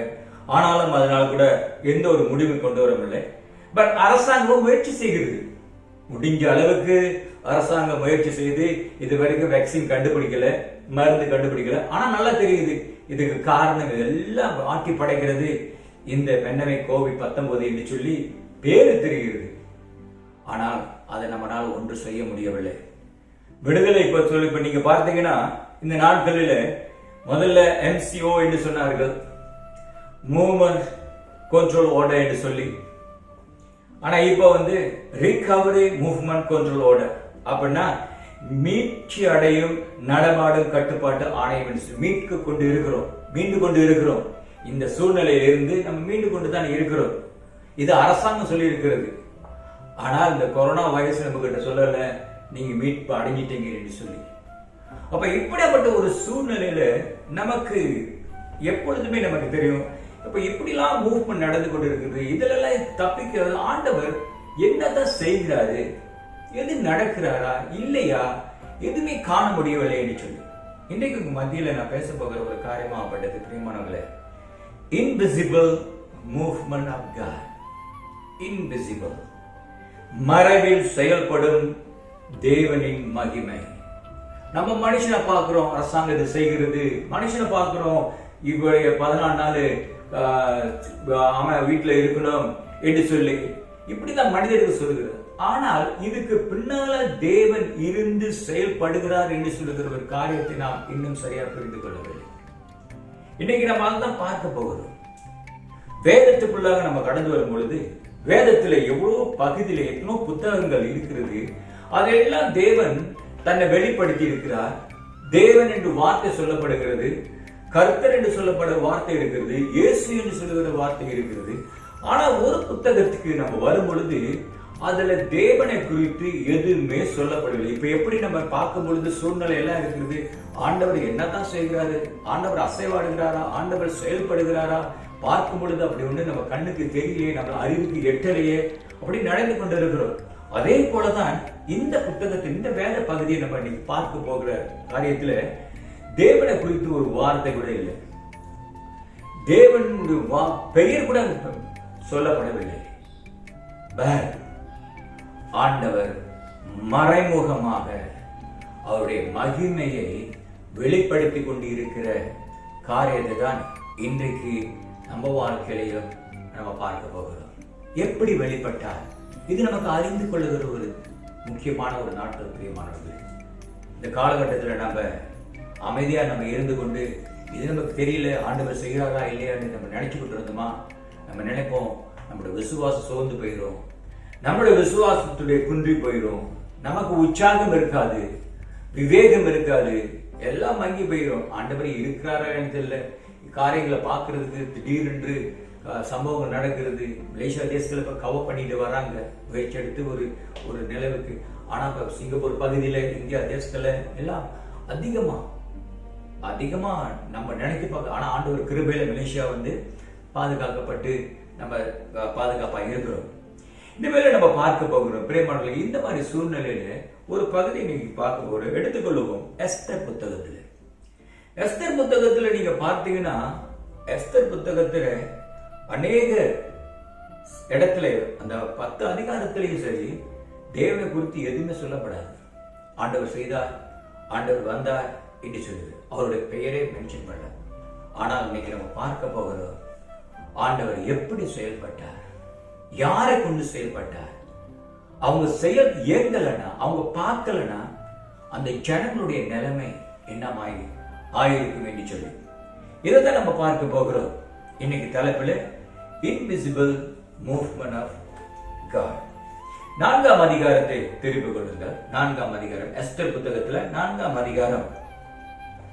ஆனாலும் அதனால் கூட எந்த ஒரு முடிவு கொண்டு வரவில்லை. பட் அரசாங்கம் முயற்சி செய்கிறது, முடிஞ்ச அளவுக்கு அரசாங்கம் முயற்சி செய்து இது வரைக்கும் வேக்சின் கண்டுபிடிக்கல, மருந்து கண்டுபிடிக்கல. ஆனா நல்லா தெரியுது இதுக்கு காரணம் எல்லாம் ஆட்டி படைக்கிறது இந்த பெண்டமிக் COVID-19 என்று சொல்லி பேரு தெரிகிறது. ஆனால் அதை நம்மளால் ஒன்று செய்ய முடியவில்லை. விடுதலை இப்ப நீங்க பார்த்தீங்கன்னா இந்த நாட்களில் முதல்ல MCO என்று சொன்னார்கள், மூவ்மெண்ட் கண்ட்ரோல் ஆர்டர் என்று சொல்லி. ஆனா இப்ப ரிகவரி மூவ்மெண்ட் கண்ட்ரோல் ஆர்டர் அப்படின்னா மீட்சி அடையும் நடமாடும் கட்டுப்பாட்டு ஆணையம் மீட்கு கொண்டு இருக்கிறோம். இந்த சூழ்நிலையிலிருந்து நம்ம மீண்டு கொண்டு தான் இருக்கிறோம். இது அரசாங்கம் சொல்லி இருக்கிறது. ஆனால் இந்த கொரோனா வைரஸ் நம்ம கிட்ட சொல்லல, நீங்க மீட்பு அடைஞ்சிட்டீங்க என்று சொல்லி. அப்ப இப்படிப்பட்ட ஒரு சூழ்நிலையில நமக்கு எப்பொழுதுமே நமக்கு தெரியும், இப்ப இப்படிலாம் மூவ்மெண்ட் நடந்து கொண்டு இருக்குது. இதெல்லாம் தப்பிக்கிறது ஆண்டவர் என்னதான் செய்கிறாரு, எது நடக்கிறாரா இல்லையா, எதுவுமே காண முடியவில்லை என்று சொல்லி இன்றைக்கு உங்க மத்தியில நான் பேச போகிற ஒரு காரியமாகப்பட்டது பிரியமானவர்களே, invisible movement of God. Invisible, மறைவில் செயல்படும் தேவனின் மகிமை. நம்ம மனுஷனை பார்க்கிறோம், அரசாங்கத்தை செய்கிறது, மனுஷனை பார்க்கிறோம் இவருடைய 14 நாள் அவன் வீட்டுல இருக்கணும் என்று சொல்லி இப்படிதான் மனிதர்கள் சொல்லுகிறது. ஆனால் இதுக்கு பின்னால தேவன் இருந்து செயல்படுகிறார் என்று சொல்லுகிற ஒரு காரியத்தை நாம் இன்னும் சரியா புரிந்து கொள்ளவில்லை. இன்னைக்கு நம்ம அதான் பார்க்க போகிறோம். வேதத்துக்குள்ளாக நம்ம கடந்து வரும் பொழுது வேதத்துல எவ்வளவு பகுதியில எத்தனோ புத்தகங்கள் இருக்கிறது. அதெல்லாம் தேவன் தன்னை வெளிப்படுத்தி இருக்கிறார். தேவன் என்று வார்த்தை சொல்லப்படுகிறது, கர்த்தர் என்று சொல்லப்படுற வார்த்தை இருக்கிறது, இயேசு என்று சொல்லுகிற வார்த்தை இருக்கிறது. ஆனா ஒரு புத்தகத்துக்கு நம்ம வரும் பொழுது அதுல தேவனை குறித்து எதுவுமே சொல்லப்படவில்லை. இப்ப எப்படி நம்ம பார்க்கும் பொழுது சூழ்நிலை எல்லாம் இருக்கிறது, ஆண்டவர் என்னதான் செய்கிறாரு, ஆண்டவர் அசைவாடுகிறாரா, ஆண்டவர் செயல்படுகிறாரா, பார்க்கும் பொழுது அப்படி ஒன்று நம்ம கண்ணுக்கு தெரியலையே, நம்ம அறிவுக்கு எட்டலையே, அப்படி நடந்து கொண்டு இருக்கிறோம். அதே போலதான் இந்த புத்தகத்தின் இந்த வேத பகுதியை நம்ம இன்னைக்கு பார்க்க போகிற காரியத்துல தேவனை குறித்து ஒரு வார்த்தை கூட இல்லை, தேவனுடைய பெயர் கூட சொல்லப்படவில்லை. ஆண்டவர் மறைமுகமாக அவருடைய மகிமையை வெளிப்படுத்தி கொண்டு இருக்கிற காரியத்தை தான் இன்றைக்கு நம்ம வாழ்க்கையிலையும் நம்ம பார்க்க போகிறோம். எப்படி வெளிப்பட்டார், இது நமக்கு அறிந்து கொள்ளுகிற ஒரு முக்கியமான ஒரு நாட்கள் பிரியமானவர்கள். இந்த காலகட்டத்தில் நம்ம அமைதியா நம்ம இருந்து கொண்டு இது நமக்கு தெரியல ஆண்டவர் செய்கிறாரா இல்லையான்னு நம்ம நினைச்சுக்கிட்டு இருந்தோமா, நம்ம நினைப்போம் நம்மளுடைய விசுவாசம் சோர்ந்து போயிடும், நம்மளுடைய விசுவாசத்துடைய குன்றி போயிடும், நமக்கு உற்சாகம் இருக்காது, விவேகம் இருக்காது, எல்லாம் மங்கி போயிடும். ஆண்டவர் இருக்கிறாரா தெரியல, காரியங்களை பார்க்கறதுக்கு திடீரென்று சம்பவங்கள் நடக்கிறது. மலேசியா தேசத்துல இப்ப கவர் பண்ணிட்டு வராங்க முயற்சி எடுத்து ஒரு நிலவுக்கு. ஆனா இப்ப சிங்கப்பூர் பகுதியில, இந்தியா தேசத்துல எல்லாம் அதிகமா நம்ம நினைத்து பார்க்க. ஆனா ஆண்டவர் கிருபையில மலேசியா பாதுகாக்கப்பட்டு நம்ம பாதுகாப்பா இருக்கிறோம். இந்த வேலை நம்ம பார்க்க போகிறோம் பிரியமானவர்களே. இந்த மாதிரி சூழ்நிலையில ஒரு பகுதியை நீங்க பார்க்க போறோம். எடுத்துக்கொள்ளுவோம் எஸ்தர் புத்தகத்துல. எஸ்தர் புத்தகத்துல நீங்க பார்த்தீங்கன்னா, எஸ்தர் புத்தகத்துல அநேக இடத்துல அந்த 10 அதிகாரத்திலையும் சரி தேவனை குறித்து எதுவுமே சொல்லப்படாது. ஆண்டவர் செய்தார், ஆண்டவர் வந்தார் என்று சொல்லுது, அவருடைய பெயரே மென்ஷன் பண்ண. ஆனால் இன்னைக்கு நம்ம பார்க்க போகிறோம் ஆண்டவர் எப்படி செயல்பட்டார், யாரை கொண்டு செயல்பட்டார், அவங்க செயல் ஏங்கலனா, அவங்க பார்க்கலனா அந்த ஜனங்களுடைய நிலைமை என்ன ஆயிருக்கும் என்று சொல்லி இதைத்தான் நம்ம பார்க்க போகிறோம் இன்னைக்கு தலைப்புல இன்விசிபிள் மூவ்மெண்ட் ஆஃப் காட். 4ஆம் அதிகாரத்தை திருப்பி கொள்ளுங்கள். 4ஆம் அதிகாரம் எஸ்தர் புத்தகத்துல 4ஆம் அதிகாரம்.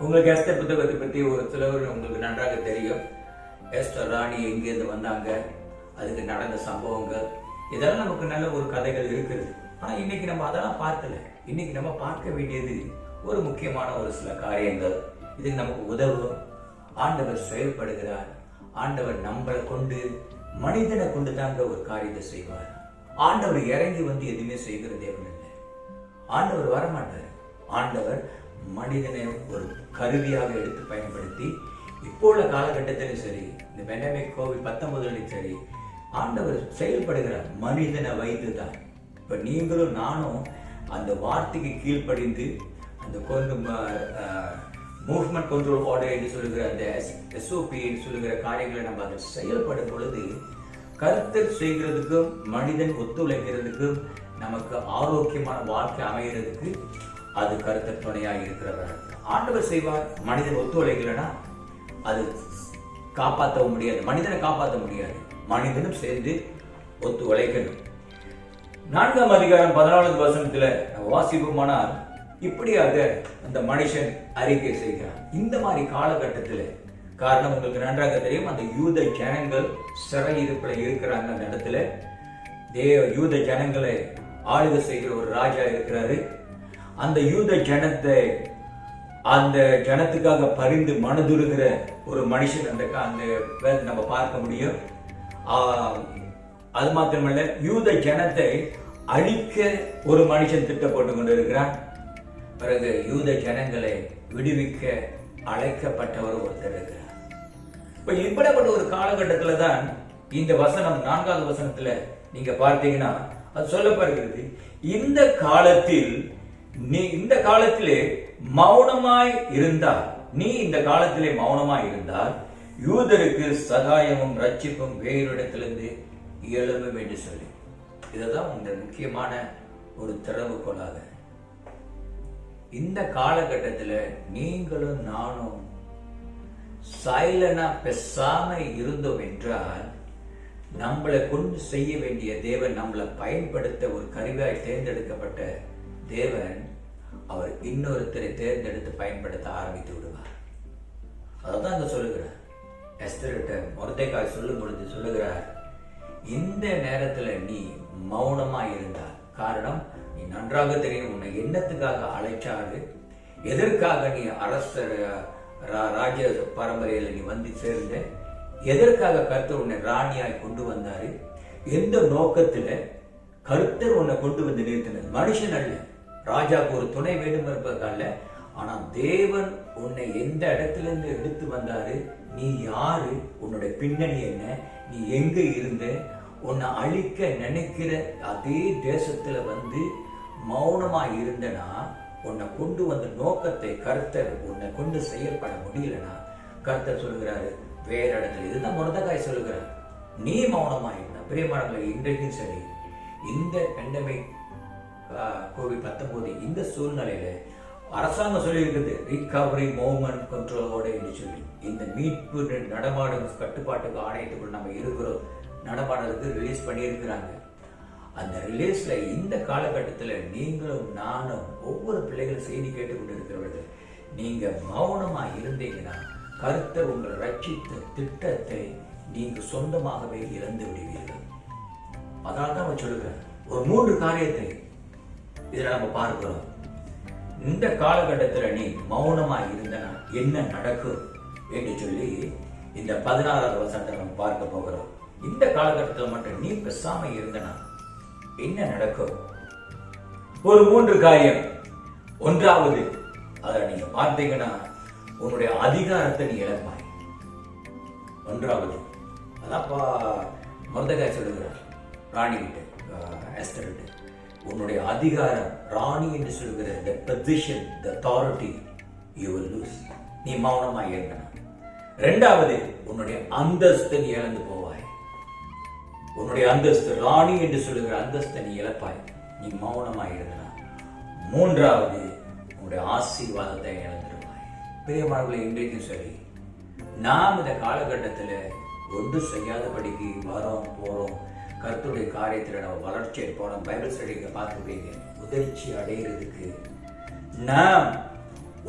உங்களுக்கு எஸ்தர் புத்தகத்தை பத்தி ஒரு சிலவர் உங்களுக்கு நன்றாக தெரியும். எஸ்தர் ராணி எங்கிருந்து வந்தாங்க, அதுக்கு நடந்த சம்பவங்கள், இதெல்லாம் நமக்கு நல்ல ஒரு கதைகள் இருக்குது. ஆனா இன்னைக்கு நம்ம அதெல்லாம் பார்க்கல. இன்னைக்கு நம்ம பார்க்க வேண்டியது ஒரு முக்கியமான ஒரு சில காரியங்கள். இதுக்கு நமக்கு உதவும். ஆண்டவர் செயல்படுகிறார். ஆண்டவர் நம்மளை கொண்டு, மனிதனை கொண்டு தாங்க ஒரு காரியத்தை செய்வார். ஆண்டவர் இறங்கி வந்து எதுவுமே செய்கிற தேவன் இல்லை. ஆண்டவர் வரமாட்டார். ஆண்டவர் மனிதனை ஒரு கருவியாக எடுத்து பயன்படுத்தி இப்போ உள்ள காலகட்டத்திலும் சரி, இந்த பெண்டமிக் COVID-19 சரி, ஆண்டவர் செயல்படுகிறார் மனிதனை வைத்து தான். இப்ப நீங்களும் நானும் அந்த வார்த்தைக்கு கீழ்ப்படிந்து அந்த மூவ்மெண்ட் கண்ட்ரோல் ஆர்டர் என்று சொல்லுகிற அந்த SOP என்று சொல்லுகிற காரியங்களை நம்ம அதை செயல்படும் பொழுது கர்த்தர் செய்கிறதுக்கும் மனிதன் ஒத்துழைக்கிறதுக்கும் நமக்கு ஆரோக்கியமான வாழ்க்கை அமைகிறதுக்கு அது கர்த்தர் துணையாக இருக்கிறவர். ஆண்டவர் செய்வார். மனிதன் ஒத்துழைக்கலைன்னா அது காப்பாற்ற முடியாது. மனிதனை காப்பாற்ற முடியாது. மனிதனும் சேர்ந்து ஒத்து உழைக்கணும். 4ஆம் அதிகாரம் 14வது வசனத்துல நம்ம வாசிப்போமானால் இப்படியாக அந்த மனுஷன் அறிக்கை செய்கிறான். இந்த மாதிரி காலகட்டத்தில், காரணம் உங்களுக்கு நன்றாக தெரியும், அந்த யூத ஜனங்கள் சிறையிருப்புல இருக்கிறாங்க. அந்த இடத்துல யூத ஜனங்களை ஆளுகை செய்கிற ஒரு ராஜா இருக்கிறாரு. அந்த யூத ஜனத்தை, அந்த ஜனத்துக்காக பரிந்து மனதுருகிற ஒரு மனுஷன் அந்த நம்ம பார்க்க முடியும். அது மாத்திரமல்ல, யூத ஜனத்தை அழிக்க ஒரு மனுஷன் திட்டம் போட்டு கொண்டு இருக்கிறான். பிறகு யூத ஜனங்களை விடுவிக்க அழைக்கப்பட்டவர் ஒருத்தர் இருக்கிறார். இப்ப இப்படிப்பட்ட ஒரு காலகட்டத்துல தான் இந்த வசனம் 4வது வசனத்துல நீங்க பார்த்தீங்கன்னா அது சொல்லப்படுகிறது. இந்த காலத்தில் இந்த காலத்திலே மௌனமாய் இருந்தால், நீ இந்த காலத்திலே மௌனமாய் இருந்தால் யூதருக்கு சகாயமும் ரட்சிப்பும் வேறிடத்திலிருந்து எழும்பும் என்று சொல்லி, இதுதான் இந்த முக்கியமான ஒரு திறவுகோலாக இந்த காலகட்டத்தில் நீங்களும் நானும் சைலனா பேசாம இருந்தோம் என்றால், நம்மளை கொண்டு செய்ய வேண்டிய தேவன், நம்மளை பயன்படுத்த ஒரு கருவியாய் தேர்ந்தெடுக்கப்பட்ட தேவன், அவர் இன்னொருத்தரை தேர்ந்தெடுத்து பயன்படுத்த ஆரம்பித்து விடுவார். அதான் அங்க சொல்லுகிறார். எஸ்தர்கிட்ட மொர்தெகாய் சொல்லும் பொழுது சொல்லுகிறார், இந்த நேரத்துல நீ மௌனமா இருந்தால், காரணம் நீ நன்றாக தெரியும் உன்னை என்னத்துக்காக அழைச்சாரு, எதற்காக நீ அரசர் ராஜ பரம்பரையில நீ வந்து சேர்ந்த, எதற்காக கர்த்தர் உன்னை ராணியாய் கொண்டு வந்தாரு, எந்த நோக்கத்துல கர்த்தர் உன்னை கொண்டு வந்து நிறுத்தினார். மனுஷன் அல்ல, ராஜாவுக்கு ஒரு துணை வேண்டும் என்பதற்காக. ஆனா தேவன் உன்னை எந்த இடத்துல இருந்து எடுத்து வந்தாரு, நீ யாரு, உன்னுடைய பின்னணி என்ன, நீ எங்க இருந்த, உன்னை அழிக்க நினைக்கிற அதே தேசத்துல வந்து மௌனமா இருந்தனா, உன்னை கொண்டு வந்த நோக்கத்தை கர்த்தர் உன்னை கொண்டு செயல்பட முடியலனா, கர்த்தர் சொல்லுகிறாரு வேற இடத்துல. இதுதான் மொர்தெகாய் சொல்லுகிறார், நீ மௌனமா இருந்த. பிரியமானவர்களே, இன்றைக்கும் சரி, இந்த பெண்டமிக் COVID-19 இந்த சூழ்நிலையில அரசாங்கம் சொல்லி இருக்குது ரிகவரி மூவ்மெண்ட் கண்ட்ரோலோட என்று சொல்லி, இந்த மீட்பு நடமாடும் கட்டுப்பாட்டுக்கு ஆணையத்துக்குள் நம்ம இருக்கிறோம், நடமாடுறதுக்கு ரிலீஸ் பண்ணியிருக்கிறாங்க. அந்த ரிலீஸ்ல இந்த காலகட்டத்தில் நீங்களும் நானும் ஒவ்வொரு பிள்ளைகளும் செய்தி கேட்டுக்கொண்டு இருக்கிறவர்கள், நீங்க மௌனமா இருந்தீங்கன்னா கர்த்தர் உங்களை ரட்சித்த திட்டத்தை நீங்க சொந்தமாகவே இழந்து விடுவீர்கள். அதனால தான் அவன் சொல்லுகிறேன், ஒரு 3 காரியத்தை இதுல நம்ம பார்க்கிறோம். இந்த காலகட்டத்தில் நீ மௌனமா இருந்தனா என்ன நடக்கும் என்று சொல்லி இந்த 16வது வசனத்தை நம்ம பார்க்க போகிறோம். இந்த காலகட்டத்தில் மட்டும் நீ பேசாம இருந்தனா என்ன நடக்கும்? ஒரு 3 காரியம். ஒன்றாவது, அதை நீங்க பார்த்தீங்கன்னா உன்னுடைய அதிகாரத்தை நீ இழப்பாய். ஒன்றாவது அதாப்பா மொர்தெகாய் சொல்லுகிறார் ராணி கிட்ட, எஸ்தர் கிட்ட, உன்னுடைய அதிகாரம், ராணி என்று சொல்லுகிற the position, the authority you will lose. நீ மௌனமா இருந்தனா. 2வது, உன்னுடைய அந்தஸ்து நீ இழந்து போவாய். உன்னுடைய அந்தஸ்து, ராணி என்று சொல்லுகிற அந்தஸ்தை நீ இழப்பாய், நீ மௌனமா இருந்தனா. 3வது, உன்னுடைய ஆசீர்வாதத்தை இழந்துடுவாய். பிரியமானவர்களே, இன்றைக்கும் சரி, நாம் இந்த காலகட்டத்தில் ஒன்று செய்யாதபடிக்கு வரோம் போறோம், கர்த்தருடைய காரியத்தில் நம்ம வளர்ச்சி போனோம். பைபிள் ஸ்டடிங்க பார்த்துப்பீங்க, முதிர்ச்சி அடைகிறதுக்கு நாம்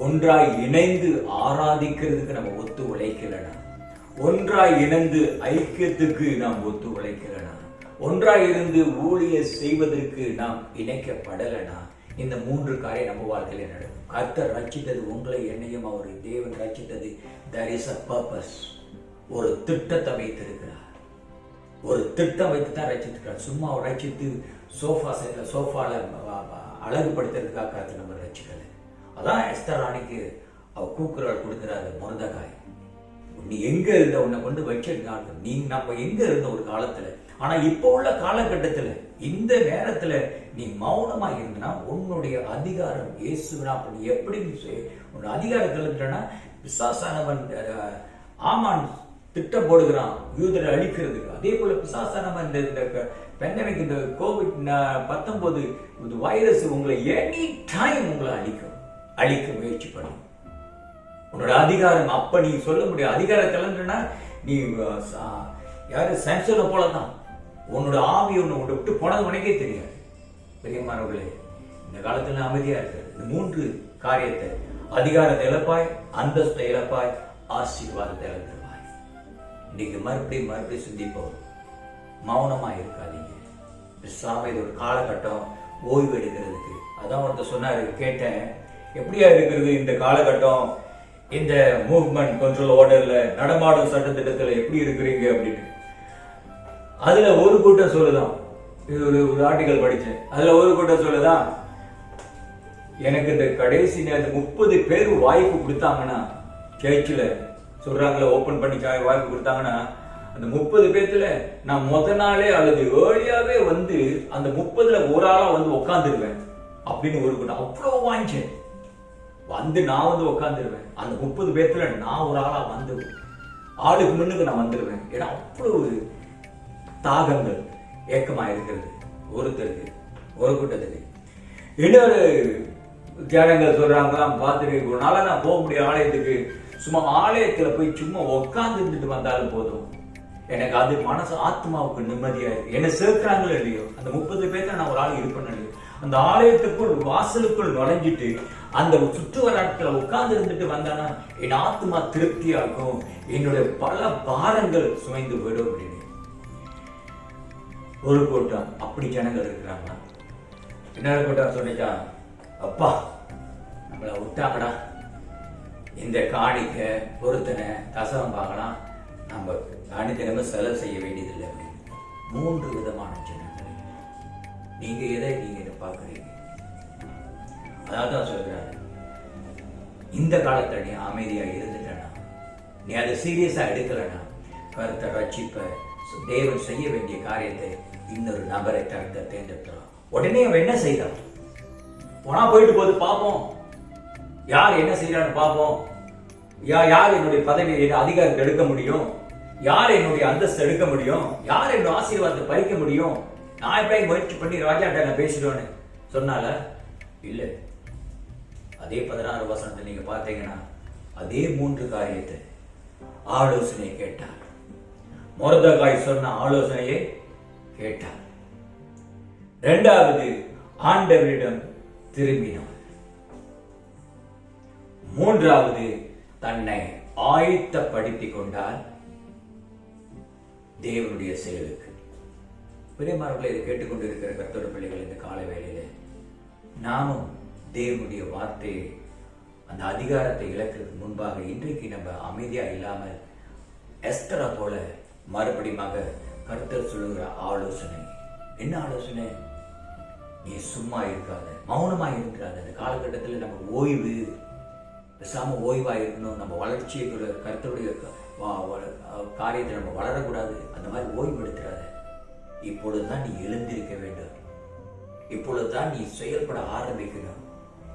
ஒன்றாய் இணைந்து ஆராதிக்கிறதுக்கு நம்ம ஒத்து உழைக்கலனா, ஒன்றாய் இணைந்து ஐக்கியத்துக்கு நாம் ஒத்து உழைக்கலனா, ஒன்றாய் இருந்து ஊழியர் செய்வதற்கு நாம் இணைக்கப்படலைன்னா இந்த 3 காரியம் நம்ம வாழ்க்கையில நடக்கும். கர்த்தர் ரட்சித்தது உங்களை என்னையும், அவர் தேவன் ரட்சித்தது there is a purpose. ஒரு திட்டத்தை வைத்திருக்கிறார். ஒரு திட்டம் வைத்து தான் ரட்சித்திருக்கிறார். சும்மா ரட்சித்து சோஃபால அழகுபடுத்துறதுக்காக கர்த்தர் நம்ம ரட்சிக்கல. அதான் எஸ்தர் ராணிக்கு அவர் கூக்குரல் கொடுக்கிறாரு, மொர்தெகாய் நீ எங்க இருந்த, உன்னை கொண்டு வச்சிருக்காங்க, நீ நம்ம எங்க இருந்த ஒரு காலத்துல. ஆனா இப்ப உள்ள காலகட்டத்துல இந்த நேரத்துல நீ மௌனமா இருந்தனா உன்னுடைய அதிகாரம் இயேசுவினா அப்படி எப்படி உன்னோட அதிகாரத்தில் இருக்கிறனா பிசாசானவன் ஆமான் திட்டம் போடுகிறான் யூதரை அழிக்கிறதுக்கு. அதே போல பிசாசானவன் இந்த பெண்டமிக், இந்த COVID-19 வைரஸ் உங்களை எனி டைம் உங்களை அழிக்க முயற்சி பண்ணும். உன்னோட அதிகாரம் அப்ப நீ சொல்ல முடியும். அதிகாரத்தில்னா நீ யாரு சாம்சனை போலதான். உன்னோட ஆவி உன்னை விட்டு போனது உனக்கே தெரியாது. பெரியமானவர்களே, இந்த காலத்துல அமைதியா இருக்கிறது. இந்த 3 காரியத்தை, அதிகாரத்தை இழப்பாய், அந்தஸ்தை இழப்பாய், ஆசீர்வாதத்தை இழந்துருவாய். இன்னைக்கு மறுபடியும் சிந்திப்போம். மௌனமா இருக்காதீங்க. பேசாம இது ஒரு காலகட்டம் ஓய்வு எடுக்கிறதுக்கு. அதான் ஒருத்தர் சொன்னாரு, கேட்டேன், எப்படியா இருக்கிறது இந்த காலகட்டம், இந்த மூவ்மெண்ட் கண்ட்ரோல் ஆர்டர்ல நடமாடும் சட்டத்திட்டத்துல எப்படி இருக்கிறீங்க அப்படின்னு. அதுல ஒரு கூட்டம் சொல்லுதான், இது ஒரு ஆர்டிகல் படிச்சேன். அதுல ஒரு கூட்டம் சொல்லுதான், எனக்கு இந்த கடைசி நேரத்து 30 பேர் வாய்ப்பு கொடுத்தாங்கன்னா, சர்ச்சில் சொல்றாங்களே ஓபன் பண்ணி வாய்ப்பு கொடுத்தாங்கன்னா, அந்த 30 பேர்த்துல நான் முத நாளே அல்லது ஏர்லியாவே வந்து அந்த 30ல ஒரு ஆளா வந்து உட்காந்துருவேன் அப்படின்னு ஒரு கூட்டம். அவ்வளவு வாங்கிச்சேன் வந்து நான் வந்து உட்காந்துருவேன். அந்த 30 பேர்த்துல நான் ஒரு ஆளா வந்து ஆளுக்கு முன்னுக்கு நான் வந்துடுவேன். ஏன்னா அவ்வளவு தாகங்கள் ஏக்கமா இருக்கிறது ஒருத்தருக்கு, ஒரு கூட்டத்துக்கு. இன்னொரு தியானங்கள் சொல்றாங்க, பார்த்துட்டு ஒரு நாள நான் போக முடியும் ஆலயத்துக்கு, சும்மா ஆலயத்துல போய் சும்மா உட்கார்ந்து இருந்துட்டு வந்தாலும் போதும், எனக்கு அது மனசு ஆத்மாவுக்கு நிம்மதியா இருக்கு. என்ன சேர்க்கிறாங்களோ இல்லையோ, அந்த 30 பேர்த்த நான் ஒரு ஆள் இருப்பேன் இல்லையோ, அந்த ஆலயத்துக்குள் வாசலுக்குள் நுழைஞ்சிட்டு அந்த சுற்று வட்டாரத்துல உட்கார்ந்து இருந்துட்டு வந்தானா என் ஆத்மா திருப்தியா இருக்கும், என்னுடைய பல பாரங்கள் சுமைந்து விடும் அப்படின்னு. ஒரு கூட்டம் அப்படி ஜனங்கள் இருக்கிறாங்க. இன்னொரு கூட்டம் சொல்லிட்டா, அப்பா நம்மளை விட்டாங்கடா, இந்த காணிக்க பொருத்தனை தசவம் பார்க்கலாம், நம்ம காணித்தனமே செலவு செய்ய வேண்டியதில்லை அப்படின்னு. 3 விதமான ஜனங்கள். நீங்க எதை நீங்க பார்க்குறீங்க? அதான் சொல்றாரு, இந்த காலத்துல நீ அமைதியா இருந்துட்டனா, நீ அதை சீரியஸா எடுக்கலனா, கருத்தை ரட்சிப்ப தேவன் செய்ய வேண்டிய காரியத்தை இன்னொரு நபரை கருத்தை தேர்ந்தெடுத்தான். உடனே அவன் என்ன செய்தான்? போனா போயிட்டு போது பார்ப்போம், யார் என்ன செய்யறான்னு பார்ப்போம், யார் என்னுடைய பதவியை அதிகாரத்தை எடுக்க முடியும், யார் என்னுடைய அந்தஸ்து எடுக்க முடியும், யார் என்னோட ஆசீர்வாதத்தை பறிக்க முடியும், நான் எப்படி முயற்சி பண்ணி ராஜாட்ட நான் பேசிடுவேன்னு சொன்னால இல்ல. அதே 16 வசனத்தை நீங்க பார்த்தீங்கன்னா அதே 3 காரியத்தை ஆலோசனை கேட்டார். மொர்தெகாய் சொன்ன ஆலோசனையை கேட்டார். 2வது ஆண்டவரிடம் திரும்பினார். 3வது தன்னை ஆயத்தப்படுத்திக் கொண்டார் தேவனுடைய செயலுக்கு. பெரியமார்களை இதை கேட்டுக்கொண்டிருக்கிற கர்த்தருடைய பிள்ளைகள், இந்த கால வேளையில நாமும் தேவனுடைய வார்த்தையை, அந்த அதிகாரத்தை இழக்கிறதுக்கு முன்பாக இன்றைக்கு நம்ம அமைதியா இல்லாமல் எஸ்தரா போல மறுபடியும் கர்த்தர் சொல்லுகிற ஆலோசனை என்ன ஆலோசனை? நீ சும்மா இருக்காத, மௌனமா இருக்கிறாத. இந்த காலகட்டத்தில் நம்ம ஓய்வு, பேசாம ஓய்வா இருக்கணும். நம்ம வளர்ச்சியை கர்த்தருடைய காரியத்தை நம்ம வளரக்கூடாது. அந்த மாதிரி ஓய்வு எடுத்துறாத. இப்பொழுதுதான் நீ எழுந்திருக்க வேண்டும். இப்பொழுதுதான் நீ செயல்பட ஆரம்பிக்கணும்.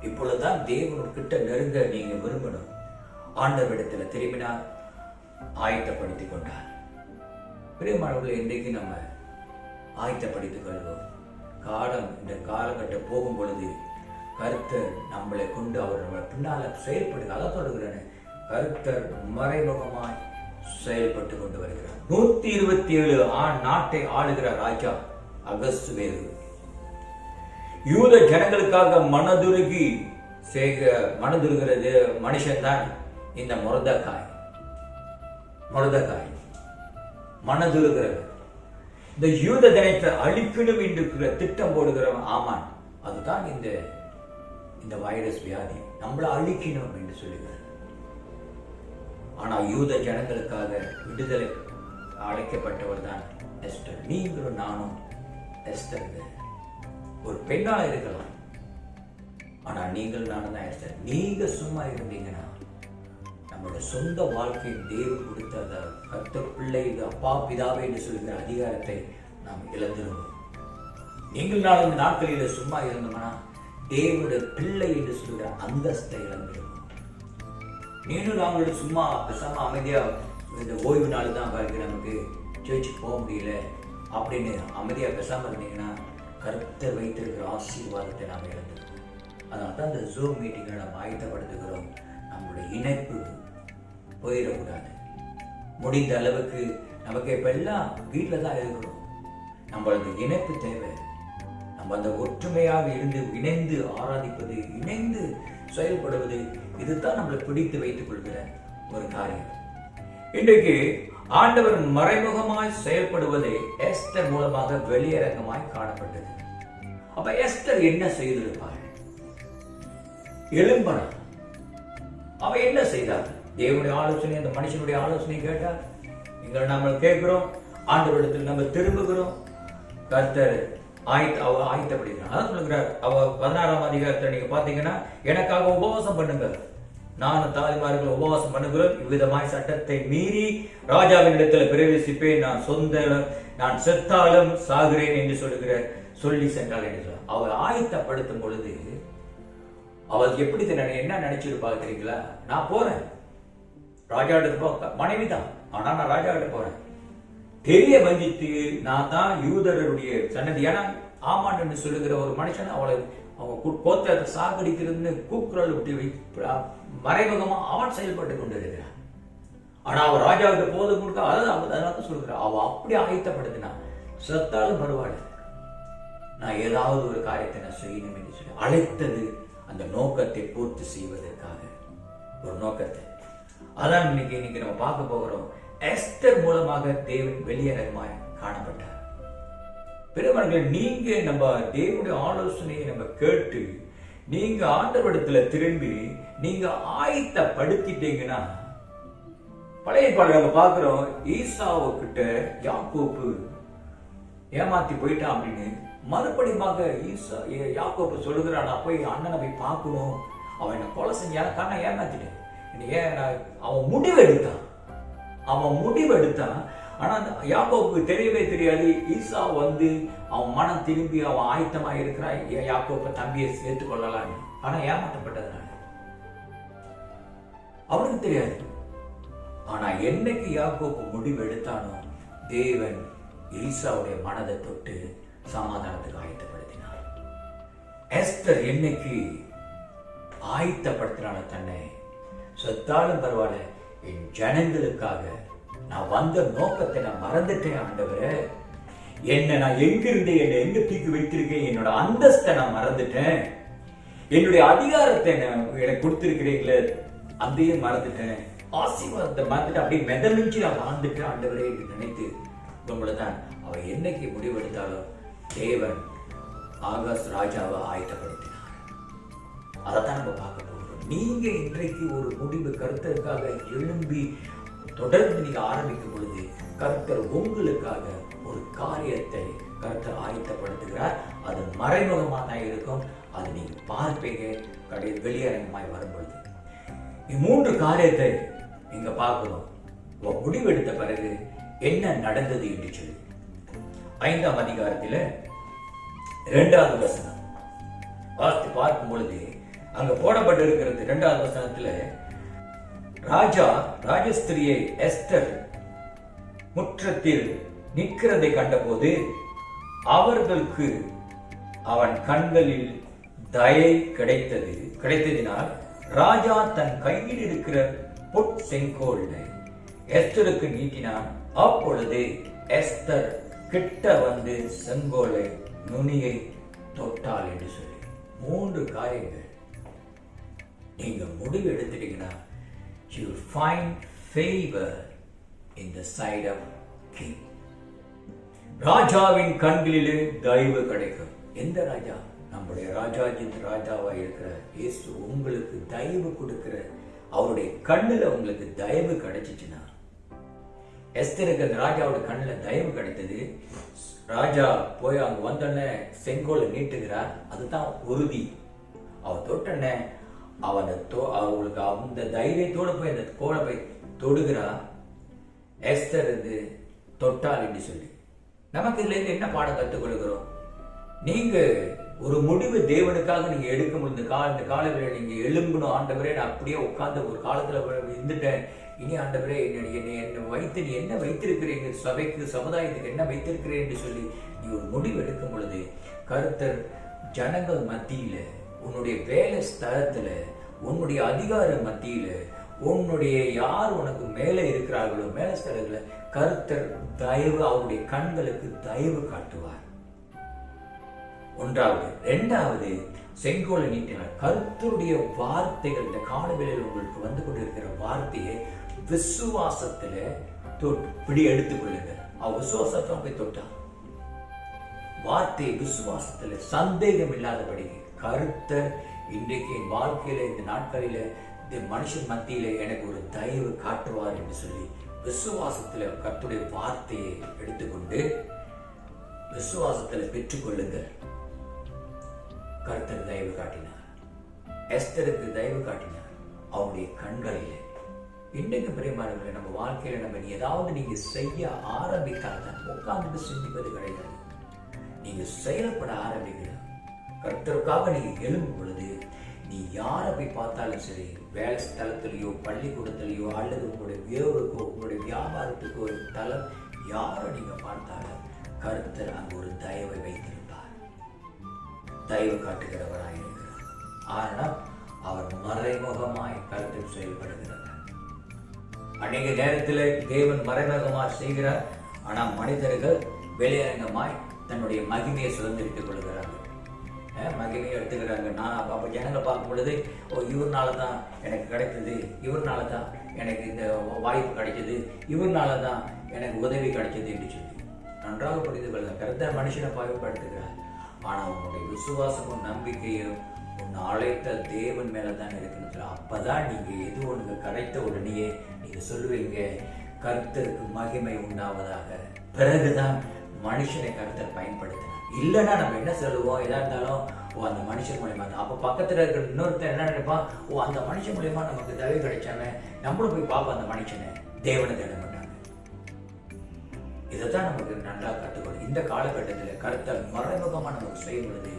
இப்பொழுதுதான் தேவனுக்கிட்ட நெருங்க நீங்க விரும்பணும். ஆண்டவரிடத்துல திரும்பினார், ஆயத்தப்படுத்திக் கொண்டார். பிரியமானவர்களே, இன்றைக்கு நம்ம ஆயத்தப்படுத்திக் கொள்வோம். காலம் இந்த காலகட்டம் போகும் பொழுது கர்த்தர் நம்மளை கொண்டு அவர் பின்னால செயல்படுங்க. அதான் சொல்லுகிறேன், கர்த்தர் மறைமுகமாய் செயல்பட்டு கொண்டு வருகிறார். 127 நாட்டை ஆளுகிற ராஜா அகஸ்வேரு யூத ஜனங்களுக்காக மனதுருகிறது மனுஷன் தான் இந்த மொர்தெகாய். மனதுருகிறது. இந்த யூத ஜனத்தை அழிக்கணும் என்று திட்டம் போடுகிறவன் ஆமான். அதுதான் இந்த வைரஸ் வியாதி நம்மளை அழிக்கணும் என்று சொல்லுகிறார். ஆனா யூத ஜனங்களுக்காக விடுதலை அழைக்கப்பட்டவர் தான் எஸ்தர். நீங்களும் நானும் எஸ்தர். ஒரு பெண்ணா இருக்கலாம், ஆனா நீங்கள் நானும் தான் எஸ்தர். நீங்க சும்மா இருந்தீங்கன்னா நம்மளோட சொந்த வாழ்க்கையின் தேவன் கொடுத்த அந்த கர்த்தர் பிள்ளை, அப்பா பிதாவே என்று சொல்கிற அதிகாரத்தை நாம் இழந்துருவோம். நீங்கள் நாளும் இந்த நாட்களில் சும்மா இருந்தோம்னா தேவனுடைய பிள்ளை என்று சொல்கிற அந்தஸ்தை இழந்துருவோம். நீங்களும் நாங்களும் சும்மா பேசாம அமைதியா இந்த ஓய்வு நாள் தான் பாருங்க நமக்கு சர்ச்சுக்கு போக முடியல அப்படின்னு அமைதியா பேசாம இருந்தீங்கன்னா கர்த்தர் வைத்திருக்கிற ஆசீர்வாதத்தை நாம் இழந்துருவோம். அதனால தான் இந்த ஜூம் மீட்டிங்கை நம்ம ஆயத்தப்படுத்துகிறோம். நம்மளுடைய இணைப்பு போயிடக்கூடாது. முடிந்த அளவுக்கு நமக்கு இப்ப எல்லாம் வீட்டில் தான் இருக்கிறோம். நம்மளது இணைப்பு தேவை. நம்ம அந்த ஒற்றுமையாக இருந்து இணைந்து ஆராதிப்பது, இணைந்து செயல்படுவது, இதுதான் நம்மளை பிடித்து வைத்துக் கொள்கிற ஒரு காரியம். இன்றைக்கு ஆண்டவர் மறைமுகமாய் செயல்படுவதை எஸ்தர் மூலமாக வெளியரங்கமாய் காணப்பட்டது. அப்ப எஸ்தர் என்ன செய்திருப்பாள்? எழும்பனா அவ என்ன செய்தார்? தேவனுடைய ஆலோசனை, அந்த மனுஷனுடைய ஆலோசனை கேட்டார். நீங்கள் நம்ம கேட்கிறோம், ஆண்டவரிடத்தில் நம்ம திரும்புகிறோம். கர்த்தர் ஆயத்தப்படுகிறார். அதான் சொல்லுகிறார். அவ 16ஆம் அதிகாரத்தை நீங்க பாத்தீங்கன்னா, எனக்காக உபவாசம் பண்ணுங்க, நானும் தாய்மார்கள் உபவாசம் பண்ணுகிறோம், இவ்விதமாய் சட்டத்தை மீறி ராஜாவின் இடத்துல பிரவேசிப்பேன், நான் செத்தாலும் சாகிறேன் என்று சொல்லி சென்றாள் என்று சொல்ல. அவள் ஆயத்தப்படுத்தும் பொழுது அவள் எப்படி என்ன நினைச்சிருப்பா தெரியுங்களா? நான் போறேன் ராஜா இடத்துல, மனைவி தான், ஆனா நான் ராஜா கிட்ட போறேன், தெரிய வஞ்சித்து நான் தான் யூதருடைய சன்னதி. ஏன்னா ஆமான் என்று சொல்லுகிற ஒரு மனுஷன் அவளை கோத்திரத்தை சாகடிக்கிறதுன்னு கூக்குரல் விட்டு மறைமுகமா அவன் செயல்பட்டு கொண்டிருக்கிறான். ஆனா அவன் ராஜாவுக்கு போது கொடுக்க, அதாவது சொல்லுகிறான், அவ அப்படி ஆயத்தப்படுத்தினான். செத்தாலும் பரவாயில்ல, நான் ஏதாவது ஒரு காரியத்தை நான் செய்யணும் என்று சொல்லி அழைத்தது அந்த நோக்கத்தை பூர்த்தி செய்வதற்காக ஒரு நோக்கத்தை. அதான் இன்னைக்கு நம்ம பார்க்க போகிறோம். எஸ்தர் மூலமாக தேவன் வெளியரங்கமாய் காணப்பட்டார். பிறவர்கள், நீங்க நம்ம தேவனுடைய ஆலோசனையை நம்ம கேட்டு நீங்க ஆண்டவரிடத்துல திரும்பி நீங்க ஆயத்தப்படுத்திட்டீங்கன்னா, பழைய பாடல பார்க்கிறோம், ஈசாவு கிட்ட யாக்கோப்பு ஏமாத்தி போயிட்டான் அப்படின்னு மறுபடியுமாக யாக்கோப்பு சொல்லுகிறான், நான் போய் அண்ணனை போய் பார்க்கணும், அவன் என்ன கொலை செஞ்சான காரணம் ஏமாத்திட்டேன். அவன் முடிவெடுத்தான். ஆனா யாக்கோப்புக்கு தெரியவே தெரியாது. ஈசா வந்து அவன் மனம் திரும்பி அவன் ஆயத்தமா இருக்கிறான், யாக்கோப்ப தம்பியை சேர்த்து கொள்ளலாம். ஆனா ஏமாற்றப்பட்டதுனால அவனுக்கு தெரியாது. ஆனா என்னைக்கு யாக்கோப்பு முடிவு எடுத்தானோ, தேவன் ஈசாவுடைய மனதை தொட்டு சமாதானத்துக்கு ஆயத்தப்படுத்தினார். எஸ்தர் என்னைக்கு ஆயத்தப்படுத்தினால தன்னை, செத்தாலும் பரவாயில்ல, என் ஜனங்களுக்காக நான் வந்த நோக்கத்தை நான் மறந்துட்டேன் ஆண்டவரே, என்ன நான் எங்கிருந்தேன், என்னை எங்க தூக்கி வைத்திருக்கேன், என்னோட அந்தஸ்தை நான் மறந்துட்டேன், என்னுடைய அதிகாரத்தை எனக்கு கொடுத்திருக்கிறீங்களே அதையும் மறந்துட்டேன், ஆசீர்வாதத்தை மறந்துட்டு அப்படியே மெதமிஞ்சி நான் வாழ்ந்துட்டேன் ஆண்டவரே என்று நினைத்து உங்களதான் அவ என்னைக்கு முடிவெடுத்தாலும் தேவன் ஆகாஷ் ராஜாவை ஆயத்தப்படுத்தினார். அதைத்தான் நம்ம பார்க்க போகிறோம். நீங்க இன்றைக்கு ஒரு முடிவு கர்த்தருக்காக எழும்பி தொடர்ந்து நீங்க ஆரம்பிக்கும் பொழுது கர்த்தர் உங்களுக்காக ஒரு காரியத்தை கர்த்தர் ஆயத்தப்படுத்துகிறார். அது மறைமுகமா தான் இருக்கும், அது நீங்க பார்ப்பீங்க வெளியரங்கமாய் வரும்பொழுது. மூன்று காரியத்தை நீங்க பார்க்கணும். முடிவெடுத்த பிறகு என்ன நடந்தது என்று சொல்லி 5ஆம் அதிகாரத்தில் 2வது வசனம் வாசித்து பார்க்கும் பொழுது அங்க போடப்பட்டிருக்கிறது. 2வது வசனத்துல ராஜஸ்திரியை எஸ்தர் முற்றத்தில் நிற்கிறதை கண்டபோது அவர்களுக்கு அவன் கண்களில் தயை கிடைத்ததினால் ராஜா தன் கையில் இருக்கிற பொற் செங்கோலை எஸ்தருக்கு நீட்டினான். அப்பொழுது எஸ்தர் கிட்ட வந்து செங்கோலை நுனியை தொட்டாள் என்று சொல்லி 3 காரியங்கள் நீங்க முடிவு எடுத்துட்டீங்கன்னா, you will find favor in the sight of king. ராஜாவின் கண்களிலே தயவு கிடைக்கும். எந்த ராஜா? நம்முடைய ராஜாஜின் ராஜாவாக இருக்கிற இயேசு உங்களுக்கு தயவு கொடுக்கிற அவருடைய கண்ணுல உங்களுக்கு தயவு கிடைச்சிச்சுன்னா, எஸ்தருக்கு அந்த ராஜாவோட கண்ணுல தயவு கிடைத்தது. ராஜா போய் அங்க வந்தோடனே செங்கோலை நீட்டுகிறார். அதுதான் உறுதி. அவர் தொட்டனே அவங்களுக்கு அந்த தைரியத்தோட போய் அந்த கோலை போய் தொடுகிறார். எஸ்தர் இது தொட்டால் என்று சொல்லி நமக்கு இதுல இருந்து என்ன பாடம் கற்றுக்கொள்கிறோம்? நீங்க ஒரு முடிவு தேவனுக்காக நீங்க எடுக்க முடிந்த இந்த காலத்துல நீங்க எழும்பணும். ஆண்டவரே, நான் அப்படியே உட்கார்ந்து ஒரு காலத்துல இருந்துட்டேன். இனி ஆண்டவரே, என்ன வைத்து நீ என்ன வைத்திருக்கிறீங்க, சபைக்கு சமுதாயத்துக்கு என்ன வைத்திருக்கிறேன் என்று சொல்லி நீ ஒரு முடிவு எடுக்கும் பொழுது கர்த்தர் ஜனங்கள் மத்தியில, உன்னுடைய வேலை ஸ்தலத்துல, உன்னுடைய அதிகார மத்தியில, உன்னுடைய யார் உனக்கு மேலே இருக்கிறார்களோ மேல ஸ்தலத்துல கர்த்தர் தயவு, அவருடைய கண்களுக்கு தயவு காட்டுவார். ஒன்றாவது. இரண்டாவது, செங்கோலை நீட்டினார். கர்த்தருடைய வார்த்தைகள் இந்த காலவேளையில் உங்களுக்கு வந்து கொண்டிருக்கிற வார்த்தையை விசுவாசத்துல பிடி எடுத்துக் கொள்ளுங்க. அவ விசுவாசத்தை போய் தொட்டான். வார்த்தை விசுவாசத்துல சந்தேகம் இல்லாதபடி கர்த்தர் இன்றைக்கு என் வாழ்க்கையில இந்த நாட்களில இந்த மனுஷன் மத்தியில எனக்கு ஒரு தயவு காட்டுவார் என்று சொல்லி விசுவாசத்துல கர்த்தருடைய வார்த்தையை எடுத்துக்கொண்டு விசுவாசத்துல பெற்றுக்கொள்ளுங்கள். கர்த்தர் தயவு காட்டினார். எஸ்தருக்கு தயவு காட்டினார் அவருடைய கண்களிலே. இன்றைக்கு பிரியமானவர்களே, நம்ம வாழ்க்கையில நம்ம ஏதாவது நீங்க செய்ய ஆரம்பித்தால்தான் உட்கார்ந்து சிந்திப்பது கிடையாது. நீங்க செயல்பட ஆரம்பிக்கணும். கர்த்தருக்காக நீங்க எழும்பும் பொழுது நீ யாரை போய் பார்த்தாலும் சரி, வேலை ஸ்தலத்திலேயோ பள்ளிக்கூடத்திலேயோ அல்லது உங்களுடைய வியோருக்கோ உங்களுடைய வியாபாரத்துக்கோ ஒரு தலம் யாரை நீங்க பார்த்தாலும் கர்த்தர் அங்கு ஒரு தயவை வைத்திருப்பார். தயவு காட்டுகிறவராக இருக்கிறார். ஆனால் அவர் மறைமுகமாய் கர்த்தர் செயல்படுகிறார். அநேக நேரத்தில் தேவன் மறைமுகமாய் செய்கிறார். ஆனால் மனிதர்கள் வெளியரங்கமாய் தன்னுடைய மகிமையை சுதந்திரித்துக் கொள்கிறார்கள். மகிமையை எடுத்துக்கிறாங்க. நான் அப்போ ஜனங்களை பார்க்கும் பொழுது, இவர்னால தான் எனக்கு கிடைத்தது, இவர்னால தான் எனக்கு இந்த வாய்ப்பு கிடைச்சது, இவர்னால தான் எனக்கு உதவி கிடைச்சது என்று சொல்லி நன்றாக புரிந்து கொள்ளுங்க. கர்த்தர் மனுஷனை பாவப்படுத்துகிறார். ஆனால் உன்னுடைய விசுவாசமும் நம்பிக்கையும் உன்னை அழைத்த தேவன் மேலதான் இருக்கிறது. அப்பதான் நீங்க எது ஒன்று கிடைத்த உடனேயே நீங்க சொல்லுவீங்க, கர்த்தருக்கு மகிமை உண்டாவதாக. பிறகுதான் மனுஷனை கர்த்தர் பயன்படுத்தினார். இல்லைன்னா நம்ம என்ன சொல்லுவோம், எதா இருந்தாலும் அந்த மனுஷன் மூலியமா தான். அப்ப பக்கத்துல இருக்கிற இன்னொருத்தர் என்ன நினைப்பான், அந்த மனுஷன் மூலியமா நமக்கு தயவு கிடைச்சாம நம்மளும் போய் பார்ப்போம் அந்த மனுஷனை. தேவனை தேட மாட்டாங்க. இதைத்தான் நமக்கு நல்லா கற்றுக்கணும். இந்த காலகட்டத்தில் கர்த்தர் மறைமுகமா நமக்கு செய்யும் பொழுது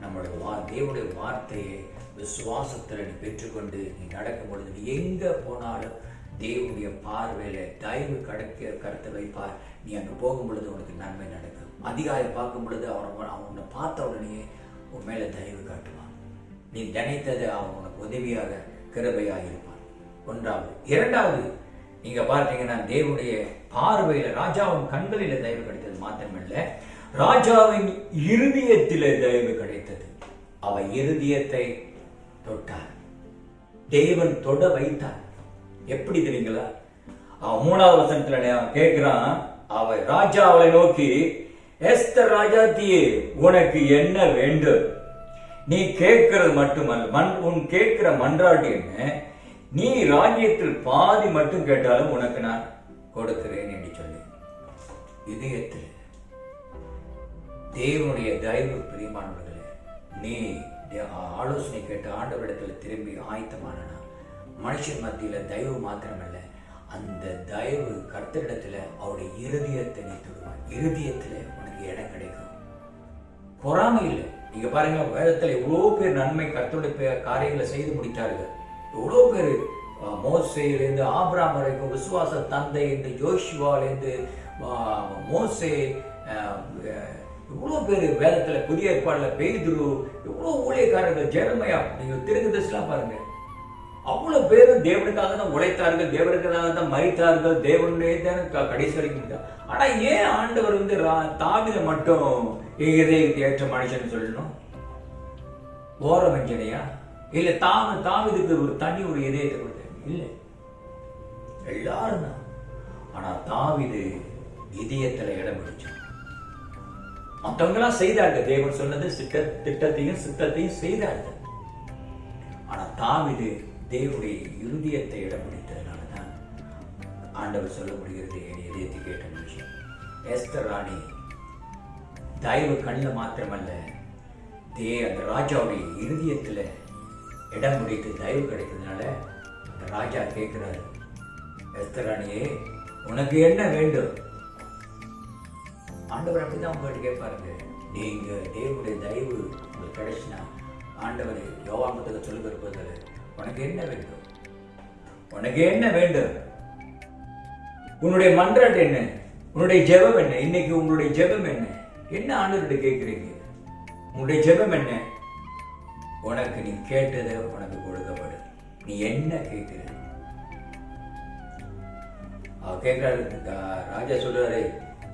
நம்மளுடைய தேவனுடைய வார்த்தையை விசுவாசத்தில் நீ பெற்றுக்கொண்டு நீ நடக்கும் பொழுது நீ எங்க போனாலும் தேவனுடைய பார்வையில தயவு கிடைக்க கருத்தை வைப்பார். நீ அங்க போகும் பொழுது உனக்கு நன்மை நடக்கும். அதிகாரி பார்க்கும் பொழுது அவனை பார்த்த உடனே உன் மேல தயவு காட்டுவான். நீ நினைத்தது அவன் உனக்கு உதவியாக கிருபையாக இருப்பான். ஒன்றாவது. இரண்டாவது, நீங்க பார்த்தீங்கன்னா தேவனுடைய பார்வையில ராஜாவின் கண்களில தயவு கிடைத்தது மாத்திரமல்ல, ராஜாவின் இருதயத்திலே தயவு கிடைத்தது. அவ இருதயத்தை தொட்டார். தேவன் தொட வைத்தார். எப்படி தெரியுங்களா? அவன் 3வது வசனத்துல கேட்கிறான். அவ ராஜா அவளை நோக்கி, எஸ்தர் ராஜாத்தியே, உனக்கு என்ன வேண்டும்? நீ கேட்கிறது மட்டுமல்ல, உன் கேட்கிற மன்றாட்டு என்ன? நீ ராஜ்யத்தில் பாதி மட்டும் கேட்டாலும் உனக்கு நான் கொடுக்கிறேன் என்று சொல்லி இதயத்தில் தேவனுடைய தயவு. பிரியமானவர்களே, நீ ஆலோசனை கேட்டு ஆண்டவரிடத்தில் திரும்பி ஆயத்தமான மனுஷன் மத்தியில தயவு மாத்திரமல்ல, அந்த தயவு கர்த்தரிடத்துல அவருடைய இருதயத்தை நீ தொடுவான். இருதயத்துல உனக்கு இடம் கிடைக்கும். பொறாமை இல்லை. நீங்க பாருங்க, வேதத்துல எவ்வளவு பேர் நன்மை கர்த்தருடைய காரியங்களை செய்து முடித்தார்கள். எவ்வளவு பேர் மோசேயிலிருந்து ஆபிரகாம் வரைக்கும், விசுவாச தந்தை என்று யோசுவாலேருந்து மோசே, இவ்வளவு பேர் வேதத்துல புதிய ஏற்பாடுல பேதுரு, இவ்வளவு ஊழியக்காரர்கள், ஜெரமையா, நீங்க தீர்க்கதரிசிலாம் பாருங்க. அவ்வளவு பேரும் தேவனுக்காக தான் உழைத்தார்கள், தேவனுக்காக தான் மரித்தார்கள், தேவனுடைய தான் கடைசி வரைக்கும். ஆனா ஏன் ஆண்டவர் தாவீதை மட்டும் இதயத்தை ஏற்ற மனுஷன் சொல்லணும்? ஓர வஞ்சனையா? இல்ல தாவீதுக்கு ஒரு தனி ஒரு இதயத்தை கொடுத்தாங்க? இல்ல, எல்லாரும் தான். ஆனா தாவீது இதயத்துல இடம் பிடிச்சான். மற்றவங்களாம் செய்தார்கள், தேவன் சொன்னது திட்டத்தையும் சித்தத்தையும் செய்தார்கள். ஆனா தாவீது தேவனுடைய இருதயத்தை இடம் பிடித்ததுனாலதான் ஆண்டவர் சொல்ல முடிகிறது, என் இதயத்தை கேட்ட விஷயம். எஸ்தர் ராணி தயவு கண்ணில் மாத்திரமல்ல, அந்த ராஜாவுடைய இருதயத்துல இடம் பிடித்து தயவு கிடைத்ததுனால அந்த ராஜா கேட்கிறாரு, எஸ்தர் ராணியே உனக்கு என்ன வேண்டும்? ஆண்டவர் அப்படிதான் உங்கள்கிட்ட கேட்பாருங்க. நீங்க தேவனுடைய தயவு உங்களுக்கு கிடைச்சுன்னா ஆண்டவர் யோவான் புத்தகம் சொல்லுகிற உனக்கு என்ன வேண்டும், உனக்கு என்ன வேண்டும், உன்னுடைய மன்றாட்டு என்ன, உன்னுடைய ஜெபம் என்ன, இன்னைக்கு உங்களுடைய ஜெபம் என்ன, என்ன ஆண்டவர்கிட்ட கேட்கிறீங்க, உன்னுடைய ஜெபம் என்ன? உனக்கு நீ கேட்டதை உனக்கு கொடுக்கப்படும். நீ என்ன கேட்கிற? அவர் கேட்கிறாரு, ராஜா சொல்றாரு,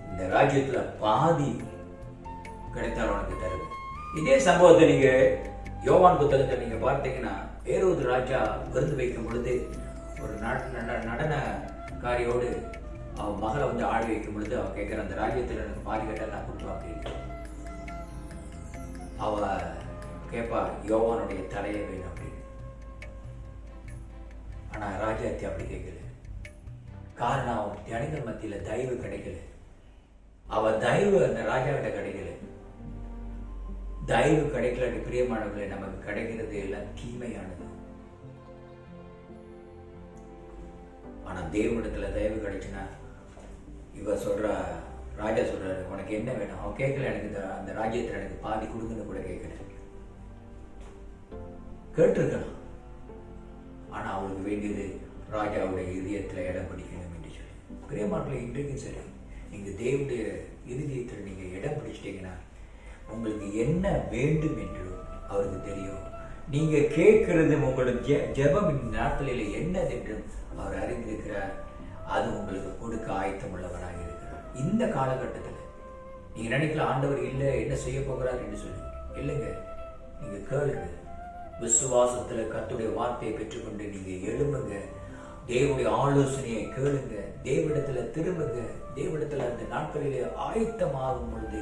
இந்த ராஜ்யத்துல பாதி கிடைத்தால் உனக்கு தருது. இதே சம்பவத்தை நீங்க யோவான் புத்தகத்தை நீங்க பார்த்தீங்கன்னா, ஏரோது ராஜா விருந்து வைக்கும் பொழுது ஒரு நடனக்காரியோடு அவன் மகளை வந்து ஆடி வைக்கும் பொழுது அவன் கேட்கிற, அந்த ராஜ்யத்தில் எனக்கு பாதி கேட்டால் நான் கொடுத்துவா அப்படின்னு. அவ கேட்பா, யோவானுடைய தலையை வேணும் அப்படின்னு. ஆனா ராஜாத்தி அப்படி கேட்கல. காரணம் அவன் ஜனங்கள் மத்தியில தயவு கிடைக்கல. அவ தயவு அந்த ராஜாவிட்ட கிடைக்கல. தயவு கிடைக்கல. பிரியமானவர்களே, நமக்கு கிடைக்கிறது எல்லாம் தீமையானது. ஆனா தேவனிடத்துல தயவு கிடைச்சுன்னா, இவ சொல்ற ராஜா சொல்றாரு, உனக்கு என்ன வேணும்? அவன் கேட்கல, எனக்கு அந்த ராஜ்யத்துல எனக்கு பாதி கொடுக்குன்னு கூட கேட்கல. கேட்டிருக்கலாம். ஆனா அவளுக்கு வேண்டியது ராஜாவுடைய இதயத்துல இடம் பிடிக்கணும் என்று சொல்லி. பிரியமானவர்களே, இன்றைக்கும் சரி, நீங்க தேவனுடைய இதயத்தில் நீங்க இடம் பிடிச்சிட்டீங்கன்னா உங்களுக்கு என்ன வேண்டும் என்று அவருக்கு தெரியும். நீங்க கேட்கிறது உங்களுக்கு ஜெபம் இந்த நாட்களில் என்னது என்று அவர் அறிந்திருக்கிறார். அது உங்களுக்கு கொடுக்க ஆயத்தம் உள்ளவராக இருக்கிறார். இந்த காலகட்டத்தில் நீங்க நினைக்கல, ஆண்டவர் இல்லை, என்ன செய்ய போகிறார் என்று சொல்லி. இல்லைங்க, நீங்க கேளுங்க. விசுவாசத்துல கர்த்தருடைய வார்த்தையை பெற்றுக்கொண்டு நீங்க எழும்புங்க. தேவனுடைய ஆலோசனையை கேளுங்க. தேவனிடத்துல திரும்புங்க. தேவனிடத்துல அந்த நாட்களிலே ஆயத்தமாகும் பொழுது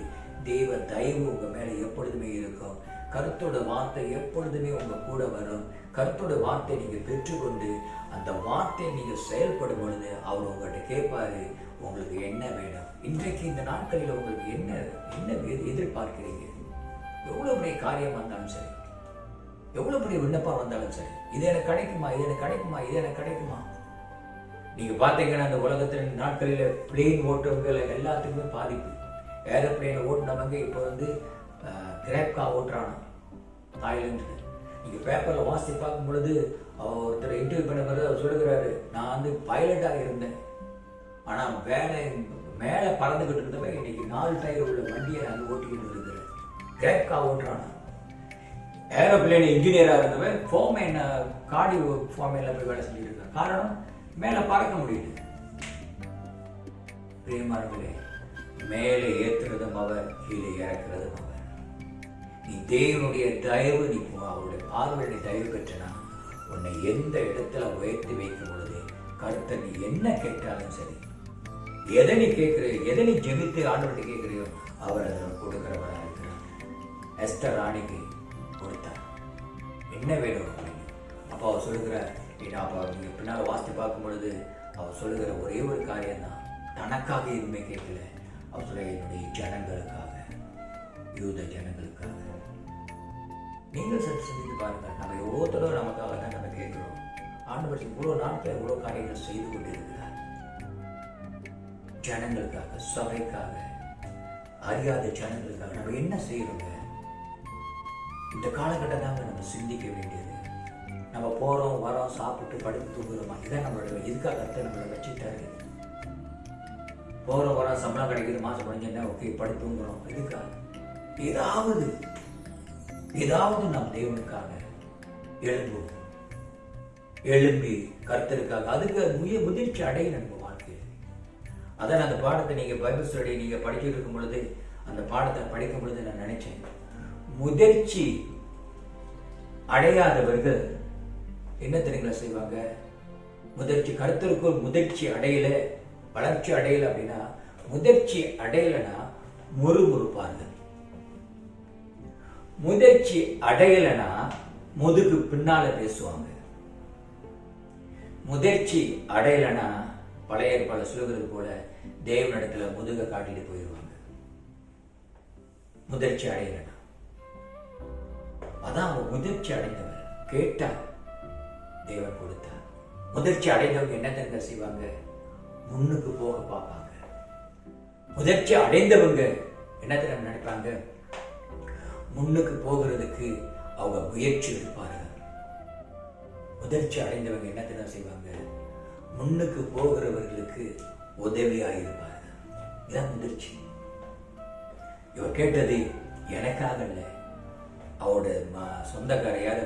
தேவ தயவு உங்க மேல எப்பொழுதுமே இருக்கும். கர்த்தரோட வார்த்தை எப்பொழுதுமே உங்க கூட வரும். கர்த்தரோட வார்த்தை நீங்க பெற்றுக்கொண்டு அந்த வார்த்தையை நீங்க செயல்படும் பொழுது அவர் உங்கள்கிட்ட கேட்பாரு, உங்களுக்கு என்ன வேணும்? இன்றைக்கு இந்த நாட்களில் உங்களுக்கு என்ன என்ன எதிர்பார்க்கிறீங்க? எவ்வளவு பெரிய காரியமா இருந்தாலும் சரி, எவ்வளவு பெரிய விண்ணப்பம் வந்தாலும் சரி, இது எனக்கு கிடைக்குமா, இது எனக்கு கிடைக்குமா, இது எனக்கு கிடைக்குமா? நீங்க பாத்தீங்கன்னா இந்த உலகத்தின் நாட்களில பிளேன் ஓட்டுறவங்க எல்லாத்துக்குமே பாதிப்பு. ஏரோப்ளேன் ஓட்டுனவங்க இப்போ வந்து கிராப்கா ஓட்டுறானா தாய்லாந்து. நீங்க பேப்பர்ல வாசி பார்க்கும் பொழுது ஒருத்தர் இன்டர்வியூ பண்ண பிறகு அவர் சொல்லுகிறாரு, நான் வந்து பைலட்டாக இருந்தேன், ஆனா வேலை மேல பறந்துகிட்டு இருந்தவன் இன்னைக்கு 4 டயர் உள்ள வண்டியை நான் ஓட்டிக்கிட்டு இருக்கிறேன். கிராப்கா ஓட்டுறானா. ஏரோப்ளேன் இன்ஜினியரா இருந்தவன் ஃபோர்மேன் காடி ஃபோர்மேன்ல போய் வேலை செஞ்சுட்டு இருக்கான். காரணம், மேல பறக்க முடியுது. பிரியமானவர்களே, மேலே ஏற்றுறதும் அவர், கீழே இறக்குறதும் அவர். நீ தேவனுடைய தயவு, நீ அவருடைய பார்வையுடைய தயவு பெற்றனா உன்னை எந்த இடத்துல உயர்த்தி வைக்கும் பொழுது கர்த்தர் நீ என்ன கேட்டாலும் சரி, எதை நீ கேட்கிறையோ, எதை நீ ஜெபித்து ஆண்டவர்கிட்ட கேட்கிறையோ அவர் அதில் கொடுக்கிறவராக இருக்கிறார். எஸ்தர் ராணிக்கு கொடுத்தார். என்ன வேணும் அப்படின்னு அப்போ அவர் சொல்லுகிறார். நீங்க பின்னால் வாசித்து பார்க்கும் பொழுது அவர் சொல்லுகிற ஒரே ஒரு காரியம் தான், தனக்காக எதுவுமே கேட்கல. அவர் சொல்ல, என்னுடைய ஜனங்களுக்காக, யூத ஜனங்களுக்காக. நீங்கள் சற்று சிந்தித்து பாருங்கள். நம்ம எவ்வளோ தடவை நமக்காக தான் நம்ம கேட்கிறோம். ஆண்டவர் இவ்வளோ நாட்கள் எவ்வளோ காரியங்கள் செய்து கொண்டிருக்கிறார். ஜனங்களுக்காக, சபைக்காக, அறியாத ஜனங்களுக்காக நம்ம என்ன செய்யறோங்க? இந்த காலகட்டம் தாங்க நம்ம சிந்திக்க வேண்டியது. நம்ம போறோம், வரோம், சாப்பிட்டு படுத்து தூங்குறோமா? இதான் நம்மளோட இதுக்காக கர்த்தர் நம்மளை வச்சுட்டாரு. போறோம், வரோம், சம்பளம் கிடைக்குது, மாசம் முடிஞ்சா ஓகே, படுத்து தூங்குறோம். இதுக்காக ஏதாவது நாம் தேவனுக்காக எழும்பும். எழும்பி கர்த்தருக்காக அதுக்கு முதிர்ச்சி அடைய நம்ம வாழ்க்கையில். அதான் அந்த பாடத்தை நீங்க பைபிள் ஸ்டடி நீங்க படிச்சுட்டு இருக்கும் பொழுது, அந்த பாடத்தை படிக்கும் பொழுது நான் நினைச்சேன், முதிர்ச்சி அடையாதவர்கள் என்ன தெரியுங்களா செய்வாங்க? முதிர்ச்சி கர்த்தருக்குள் முதிர்ச்சி அடையல, வளர்ச்சி அடையல அப்படின்னா, முதிர்ச்சி அடையலைன்னா முறுமுறுப்பார்கள். முதிர்ச்சி அடையலைன்னா முதுகு பின்னால பேசுவாங்க. முதிர்ச்சி அடையலைன்னா பழைய ஏற்பாடுல சொல்லுகிறது போல தேவனிடத்துல முதுக காட்டிட்டு போயிடுவாங்க. முதிர்ச்சி அடையலைன்னா அதான் அவங்க முதிர்ச்சி அடைந்தவர். கேட்டார், தேவன் கொடுத்தார். முதிர்ச்சி அடைந்தவங்க என்ன தெரிஞ்ச செய்வாங்க? முன்னுக்கு போக பார்ப்பாங்க. முதிர்ச்சி அடைந்தவங்க என்ன தெரியும் நினைப்பாங்க? முன்னுக்கு போகிறதுக்கு அவங்க முயற்சி எடுப்பாங்க. முதிர்ச்சி அடைந்தவங்க என்ன தெரியும் செய்வாங்க? முன்னுக்கு போகிறவர்களுக்கு உதவியாக இருப்பாங்க. இதான் முதிர்ச்சி. இவர் கேட்டது எனக்காக இல்லை, அவரோட சொந்தக்காரையாத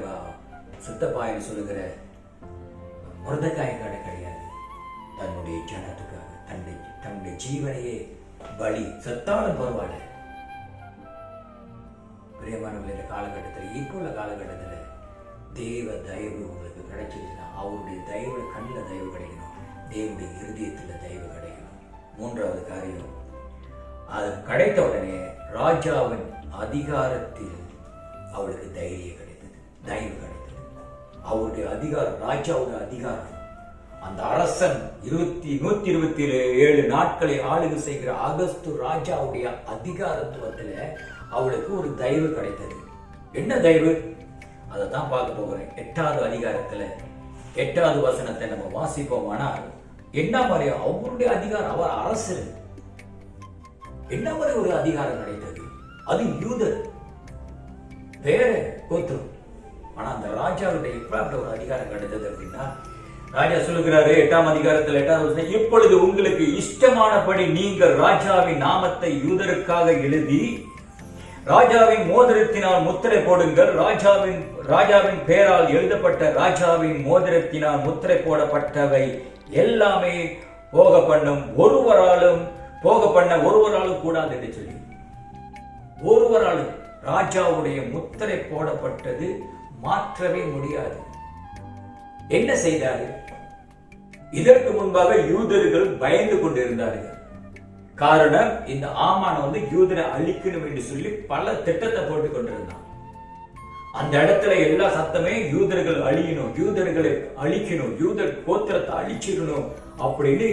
சுத்தப்பாயின்னு சொல்லுகிற முருதக்காயக்கார கிடையாது. தன்னுடைய ஜனத்துக்காக தன்னுடைய ஜீவனையே பலி, சத்தாலும் பரவாயில்ல. பிரியமானவர்கள், இந்த காலகட்டத்தில் இப்போ உள்ள காலகட்டத்தில் தேவ தயவு உங்களுக்கு கிடைச்சிருச்சுன்னா அவருடைய தயவு கண்ணில் தயவு கிடைக்கணும், தேவனுடைய இருதயத்தில் தயவு கிடைக்கணும். மூன்றாவது காரியம், அது கிடைத்த உடனே ராஜாவின் அதிகாரத்தில் அவளுக்கு தைரியம் கிடைத்தது, தயவு கிடைத்தது. அவருடைய அதிகாரம், ராஜாவுடைய அதிகாரம், அந்த அரசன் 127 நாட்களை ஆளுகை செய்கிற அகஸ்து ராஜாவுடைய அதிகாரத்துவத்துல அவளுக்கு ஒரு தயவு கிடைத்தது. என்ன தயவு? அதை தான் பார்க்க போகிறேன். 8வது அதிகாரத்துல 8வது வசனத்தை நம்ம வாசிப்போமானால் என்ன மாதிரி அவருடைய அதிகாரம், அவர் அரசர், என்ன மாதிரி ஒரு அதிகாரம் கிடைத்தது? அது யூதர், வேற கோத்திரம். ஆனா அந்த ராஜாவுடைய இப்ப ஒரு அதிகாரம் கிடைத்தது அப்படின்னா, ராஜா சொல்லுகிறாரு 8ஆம் அதிகாரத்தில் 8வது வசனம், இப்பொழுது உங்களுக்கு இஷ்டமானபடி நீங்கள் ராஜாவின் நாமத்தை யூதருக்காக எழுதி ராஜாவின் மோதிரத்தினால் முத்திரை போடுங்கள். ராஜாவின் பெயரால் எழுதப்பட்ட ராஜாவின் மோதிரத்தினால் முத்திரை போடப்பட்டவை எல்லாமே போக பண்ணும், ஒருவராலும் கூடாது என்று சொல்லி, ஒருவராலும் ராஜாவுடைய முத்திரை போடப்பட்டது மாற்றவே முடியாது. என்ன செய்தாரு? இதற்கு முன்பாக யூதர்கள் பயந்து கொண்டிருந்தார்கள். காரணம், இந்த ஆமான் யூதரை அழிக்கணும் என்று சொல்லி பல திட்டத்தை போட்டுக் கொண்டிருந்தான். அந்த இடத்துல எல்லா சத்தமே யூதர்கள் அழியணும், யூதர்களை அழிக்கணும், யூதர் கோத்திரத்தை அழிச்சிடணும் அப்படின்னு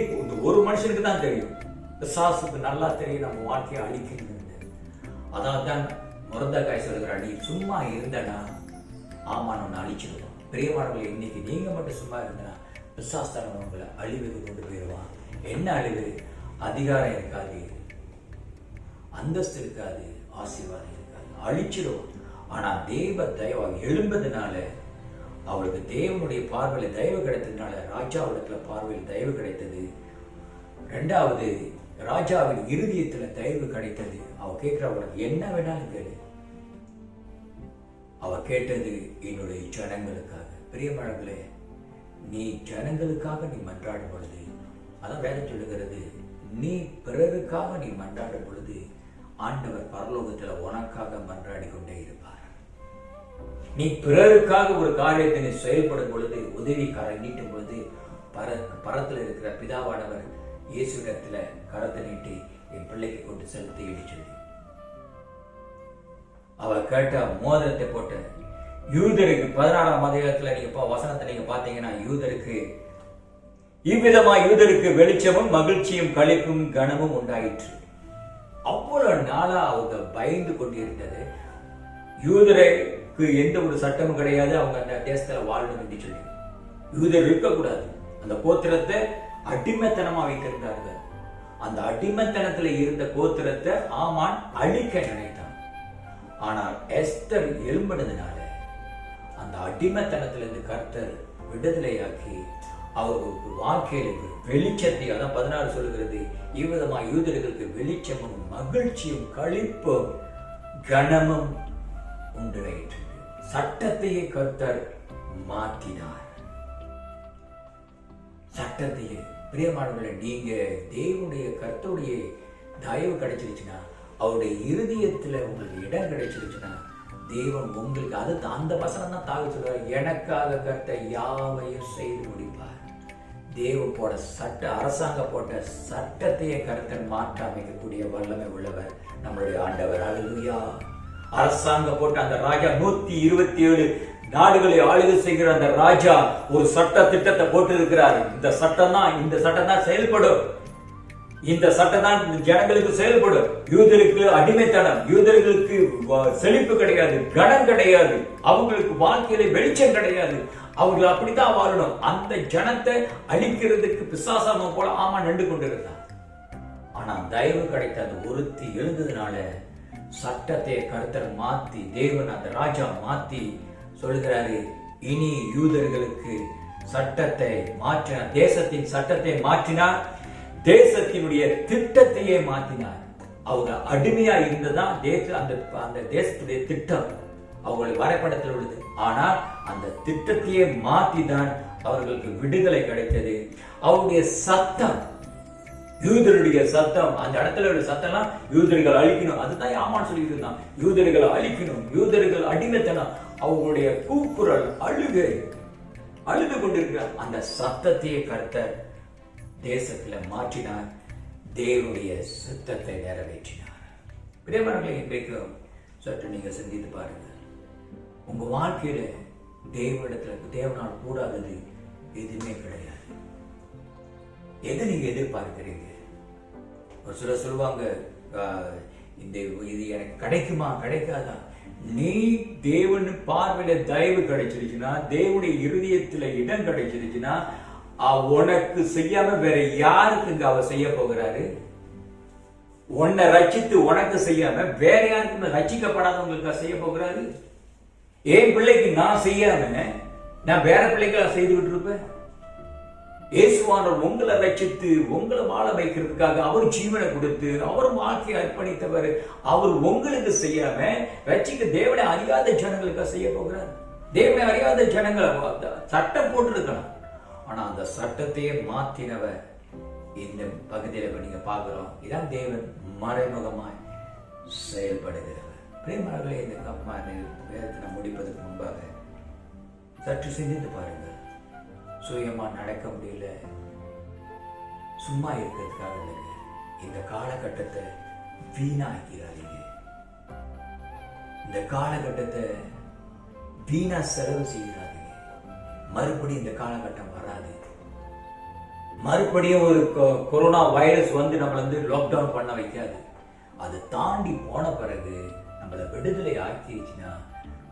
ஒரு மனுஷனுக்கு தான் தெரியும். பிசாசுக்கு நல்லா தெரியும் நம்ம வாழ்க்கையை அழிக்கணும். அதான் முருதக்காய் சொல்லுகிறார், நீ சும்மா இருந்தனா ஆமான் ஒன்னு அழிச்சிடுவான். பிரியமானவர்கள், இன்னைக்கு நீங்க மட்டும் சும்மா இருந்தா பிசாஸ்தானம் உங்களை அழிவுக்கு கொண்டு போயிடுவான். என்ன அழிவு? அதிகாரம் இருக்காது, அந்தஸ்து இருக்காது, ஆசீர்வாதம் இருக்காது, அழிச்சிடுவான். ஆனா தேவ தயவு எழும்பதுனால, அவளுக்கு தேவனுடைய பார்வையில் தயவு கிடைத்ததுனால ராஜாவிடத்துல பார்வையில் தயவு கிடைத்தது. 2வது, ராஜாவின் இருதயத்துல தயவு கிடைத்தது. அவ கேட்கிற, அவளுக்கு என்ன வேணாலும் கேளு. அவ கேட்டது என்னுடைய ஜனங்களுக்காக. பிரியமானவர்களே, நீ ஜனங்களுக்காக நீ மன்றாடும் பொழுது, அதான் வேதம் சொல்லுகிறது, நீ பிறருக்காக நீ மன்றாடும் பொழுது ஆண்டவர் பரலோகத்துல உனக்காக மன்றாடி கொண்டே இருப்பார். நீ பிறருக்காக ஒரு காரியத்தை நீ செயல்படும் பொழுது, உதவிக்காரை நீட்டும் பொழுது, பரத்துல இருக்கிற பிதாவானவர் இயேசுவிடத்துல கரத்தை நீட்டி என் பிள்ளைக்கு கொண்டு செலுத்தி சொல்லி அவ கேட்ட மோதிரத்தை போட்ட யூதருக்கு 14ஆம் அதிகாரத்துல நீங்க வசனத்தை நீங்க பாத்தீங்கன்னா, யூதருக்கு வெளிச்சமும் மகிழ்ச்சியும் களிப்பும் கனமும் உண்டாயிற்று. அவ்வளவு நாளா அவங்க பயந்து கொண்டிருந்தது. யூதருக்கு எந்த ஒரு சட்டமும் கிடையாது, அவங்க அந்த தேசத்துல வாழணும் என்று சொல்லி யூதர் இருக்கக்கூடாது. அந்த கோத்திரத்தை அடிமைத்தனமா வைத்திருந்தார்கள். அந்த அடிமைத்தனத்துல இருந்த கோத்திரத்தை ஆமான் அழிக்க நினைத்தான். ஆனால் எஸ்தர் எழும்பினதுனால அந்த அடிமைத்தனத்திலிருந்து கர்த்தர் விடுதலையாக்கி அவர்களுக்கு வாழ்க்கையில வெளிச்சத்தை, அதான் 16 சொல்லுகிறது, இவ்விதமா யூதர்களுக்கு வெளிச்சமும் மகிழ்ச்சியும் களிப்பும் கனமும் உண்டாயிற்று. சட்டத்தையே கர்த்தர் மாற்றினார். சட்டத்தையே. பிரியமானவர்களே, நீங்க தேவனுடைய கர்த்தருடைய தயவு கிடைச்சிருச்சுன்னா, அவருடைய இருதயத்துல உங்களுக்கு இடம் கிடைச்சிருச்சுன்னா, தேவன் உங்களுக்கு அது அந்த வசனம் தான் தாவி சொல்றார், எனக்காக கர்த்தர் யாவையும் செய்து முடிப்பார். தேவன் போட அரசாங்கம் போட்ட சட்டத்தையே கர்த்தர் மாற்ற அமைக்கக்கூடிய வல்லமை உள்ளவர் நம்மளுடைய ஆண்டவர். அல்லேலூயா. அரசாங்கம் போட்டு அந்த ராஜா 127 நாடுகளை ஆளுகை செய்கிற அந்த ராஜா ஒரு சட்ட திட்டத்தை போட்டு இருக்கிறார். இந்த சட்டம் தான் செயல்படும். இந்த சட்டம் தான் ஜனங்களுக்கு செயல்படும். யூதருக்கு அடிமைத்தனம், யூதர்களுக்கு செழிப்பு கிடையாது, கனம் கிடையாது, அவங்களுக்கு வாழ்க்கையில வெளிச்சம் கிடையாது, அவர்கள் அப்படித்தான் வாழணும். அந்த ஜனத்தை அழிக்கிறதுக்கு பிசாசாம போல ஆமா நின்று கொண்டிருந்தான். ஆனா தயவு கிடைத்த அந்த ஒருத்தி எழுந்ததுனால சட்டத்தை கர்த்தர் மாத்தி, தேவன் அந்த ராஜா மாத்தி சொல்கிறாரு, இனி யூதர்களுக்கு சட்டத்தை மாற்றினார், தேசத்தின் சட்டத்தை மாற்றினார், தேசத்தினுடைய திட்டத்தையே மாற்றினார். அவங்க அடிமையா இருந்ததான் அந்த தேசத்துடைய திட்டம் அவங்களுடைய வரைபடத்தில் உள்ளது. ஆனால் அந்த திட்டத்தையே மாற்றிதான் அவர்களுக்கு விடுதலை கிடைத்தது. அவருடைய சத்தம், யூதருடைய சத்தம், அந்த இடத்துல உள்ள சத்தம்லாம் யூதர்கள் அழிக்கணும், அதுதான் ஆமான்னு சொல்லிட்டு இருந்தான். யூதர்களை அழிக்கணும், யூதர்கள் அடிமைத்தனம், அவங்களுடைய கூக்குரல், அழுது கொண்டிருக்கிற அந்த சத்தத்தையே கர்த்தர் தேசத்துல மாற்றினார், தேவனுடைய சித்தத்தை நிறைவேற்றினார். பிரியமானவர்களே, இன்றைக்கும் சற்று நீங்க சிந்தித்து பாருங்க. உங்க வாழ்க்கையில தேவனால் கூடாதது எதுவுமே கிடையாது. எதை நீங்க எதிர்பார்க்கிறீங்க? ஒரு சிலர் சொல்லுவாங்க, இது எனக்கு கிடைக்குமா கிடைக்காதா? நீ தேவன் பார்வையில தயவு கிடைச்சிருச்சுன்னா, தேவனுடைய இருதயத்துல இடம் கிடைச்சிருச்சுன்னா, உனக்கு செய்யாம வேற யாருக்கு அவர் செய்ய போகிறாரு? உன்னை ரட்சித்து உனக்கு செய்யாம வேற யாருக்குமே ரட்சிக்கப்படாதவங்களுக்கு செய்ய போகிறாரு? என் பிள்ளைக்கு நான் செய்யாம நான் வேற பிள்ளைகளை செய்துகிட்டு இருப்பேன்? இயேசுவானவர் உங்களை ரட்சித்து உங்களை வாழ வைக்கிறதுக்காக அவர் ஜீவனை கொடுத்து அவர் வாழ்க்கையை அர்ப்பணித்தவர். அவர் உங்களுக்கு செய்யாம ரட்சிக்க தேவனை அறியாத ஜனங்களுக்கு செய்ய போகிறார். தேவனை அறியாத ஜனங்களை சட்டம் போட்டிருக்கலாம், ஆனா அந்த சட்டத்தையே மாத்தினவர் இந்த பகுதியில நீங்க பாக்குறோம். இதான் தேவன் மறைமுகமாய் செயல்படுகிறவர். பிரேமர்களே, இந்த வேதத்தை முடிப்பதற்கு முன்பாக சற்று சிந்தித்து பாருங்க. சுயமா நடக்க முடியல, சும்மா இருக்கிறதுக்காக இல்லைங்க. இந்த காலகட்டத்தை வீணாக்கிறாதீங்க. இந்த காலகட்டத்தை வீணா செலவு செய்கிறாதீங்க. மறுபடியும் இந்த காலகட்டம் வராது. மறுபடியும் ஒரு கொரோனா வைரஸ் நம்மள லாக்டவுன் பண்ண வைக்காது. அது தாண்டி போன பிறகு நம்மளை விடுதலை ஆக்கிடுச்சுன்னா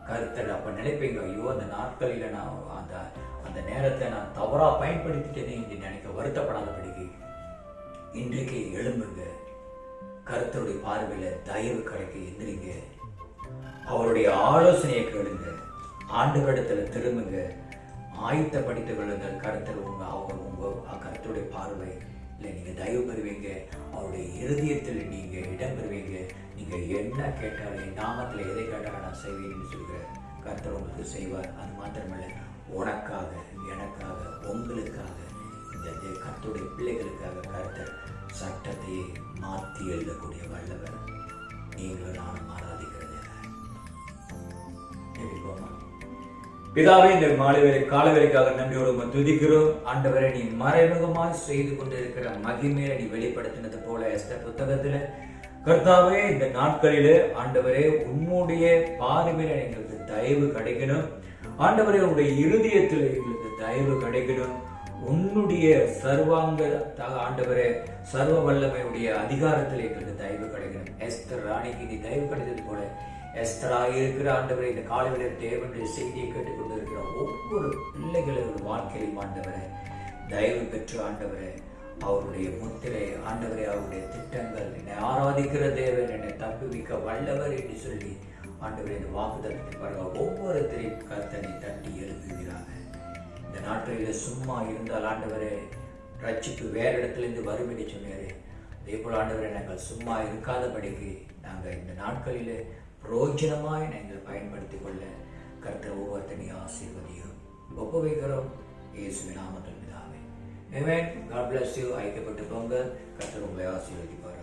கர்த்தர் அப்ப நினைப்பீங்க, ஐயோ அந்த நாட்களில நான் அந்த நேரத்தை நான் தவறா பயன்படுத்திட்டேனே என்று நினைக்க வருத்தப்படாதபடிக்கு இன்றைக்கு எழும்புங்க. கர்த்தருடைய பார்வையில தயவு கிடைக்க எந்திரிங்க. அவருடைய ஆலோசனையை கேளுங்க. ஆண்டவரிடத்துல திரும்புங்க. ஆயத்தப்படுத்திக் கொள்ளுங்கள். கர்த்தர் கர்த்தருடைய பார்வை இல்லை, நீங்க தயவு பெறுவீங்க. அவருடைய இருதயத்தில் நீங்க இடம் பெறுவீங்க. நீங்க என்ன கேட்டாலும் நாமத்தில் எதை கேட்டாலும் நான் செய்வேன் சொல்கிற கர்த்தர் உங்களுக்கு செய்வார். அது மாத்திரமல்ல, உனக்காக, எனக்காக, உங்களுக்காக, இந்த கர்த்தருடைய பிள்ளைகளுக்காக கர்த்தர் சட்டத்தையே மாற்றி எழுதக்கூடிய வல்லவர். நீங்களும் நானும் ஆராதிக்கிறது. பிதாவே, இந்த கால வேலைக்காக நன்றியோடு துதிக்கிறோம். ஆண்டவரை, நீ மறைமுகமாய் செய்து கொண்டிருக்கிற மகிமையை நீ வெளிப்படுத்தினது போல எஸ்தர் புத்தகத்துல கர்த்தாவே, இந்த நாட்களிலே ஆண்டவரே உன்னுடைய பார்வையில எங்களுக்கு தயவு கிடைக்கணும். ஆண்டவரே, உன்னுடைய இருதயத்தில் எங்களுக்கு தயவு கிடைக்கணும். உன்னுடைய சர்வாங்க ஆண்டவரே சர்வ வல்லமையுடைய அதிகாரத்தில் எங்களுக்கு தயவு கிடைக்கணும். எஸ்தர் ராணிக்கு நீ தயவு கிடைத்தது போல எஸ்தராக இருக்கிற ஆண்டவரை, இந்த காலையில தேவனுடைய செய்தியை கேட்டுக்கொண்டு இருக்கிற ஒவ்வொரு பிள்ளைகளோட வாழ்க்கையிலும் ஆண்டவரை தயவு பெற்று ஆண்டவரை அவருடைய முத்திரை ஆண்டவரை அவருடைய திட்டங்கள், என்னை ஆராதிக்கிற தேவன் என்னை தப்புவிக்க வல்லவர் என்று சொல்லி ஆண்டவரை இந்த வாக்குத்தத்தத்தை பாருங்க. ஒவ்வொருத்தரையும் கர்த்தனை தட்டி எழுப்புகிறாங்க. இந்த நாட்களில் சும்மா இருந்தால் ஆண்டவரை ரட்சிப்பு வேற இடத்துல இருந்து வரும் என்று சொன்னாரு. அதே போல ஆண்டவரை நாங்கள் சும்மா இருக்காதபடிக்கு நாங்கள் இந்த நாட்களில் பிரோஜனமாய் நாங்கள் பயன்படுத்திக் கொள்ள கர்த்தர் ஒவ்வொருத்தனையும் ஆசீர்வதியும் ஒப்பு வைக்கிறோம். இயேசுவின் நாமத்தில் பிதாவே. ஆமென். God bless you. ஐக்கியப்பட்டு போங்க. கர்த்தர் உங்களை ஆசீர்வதிப்பார்.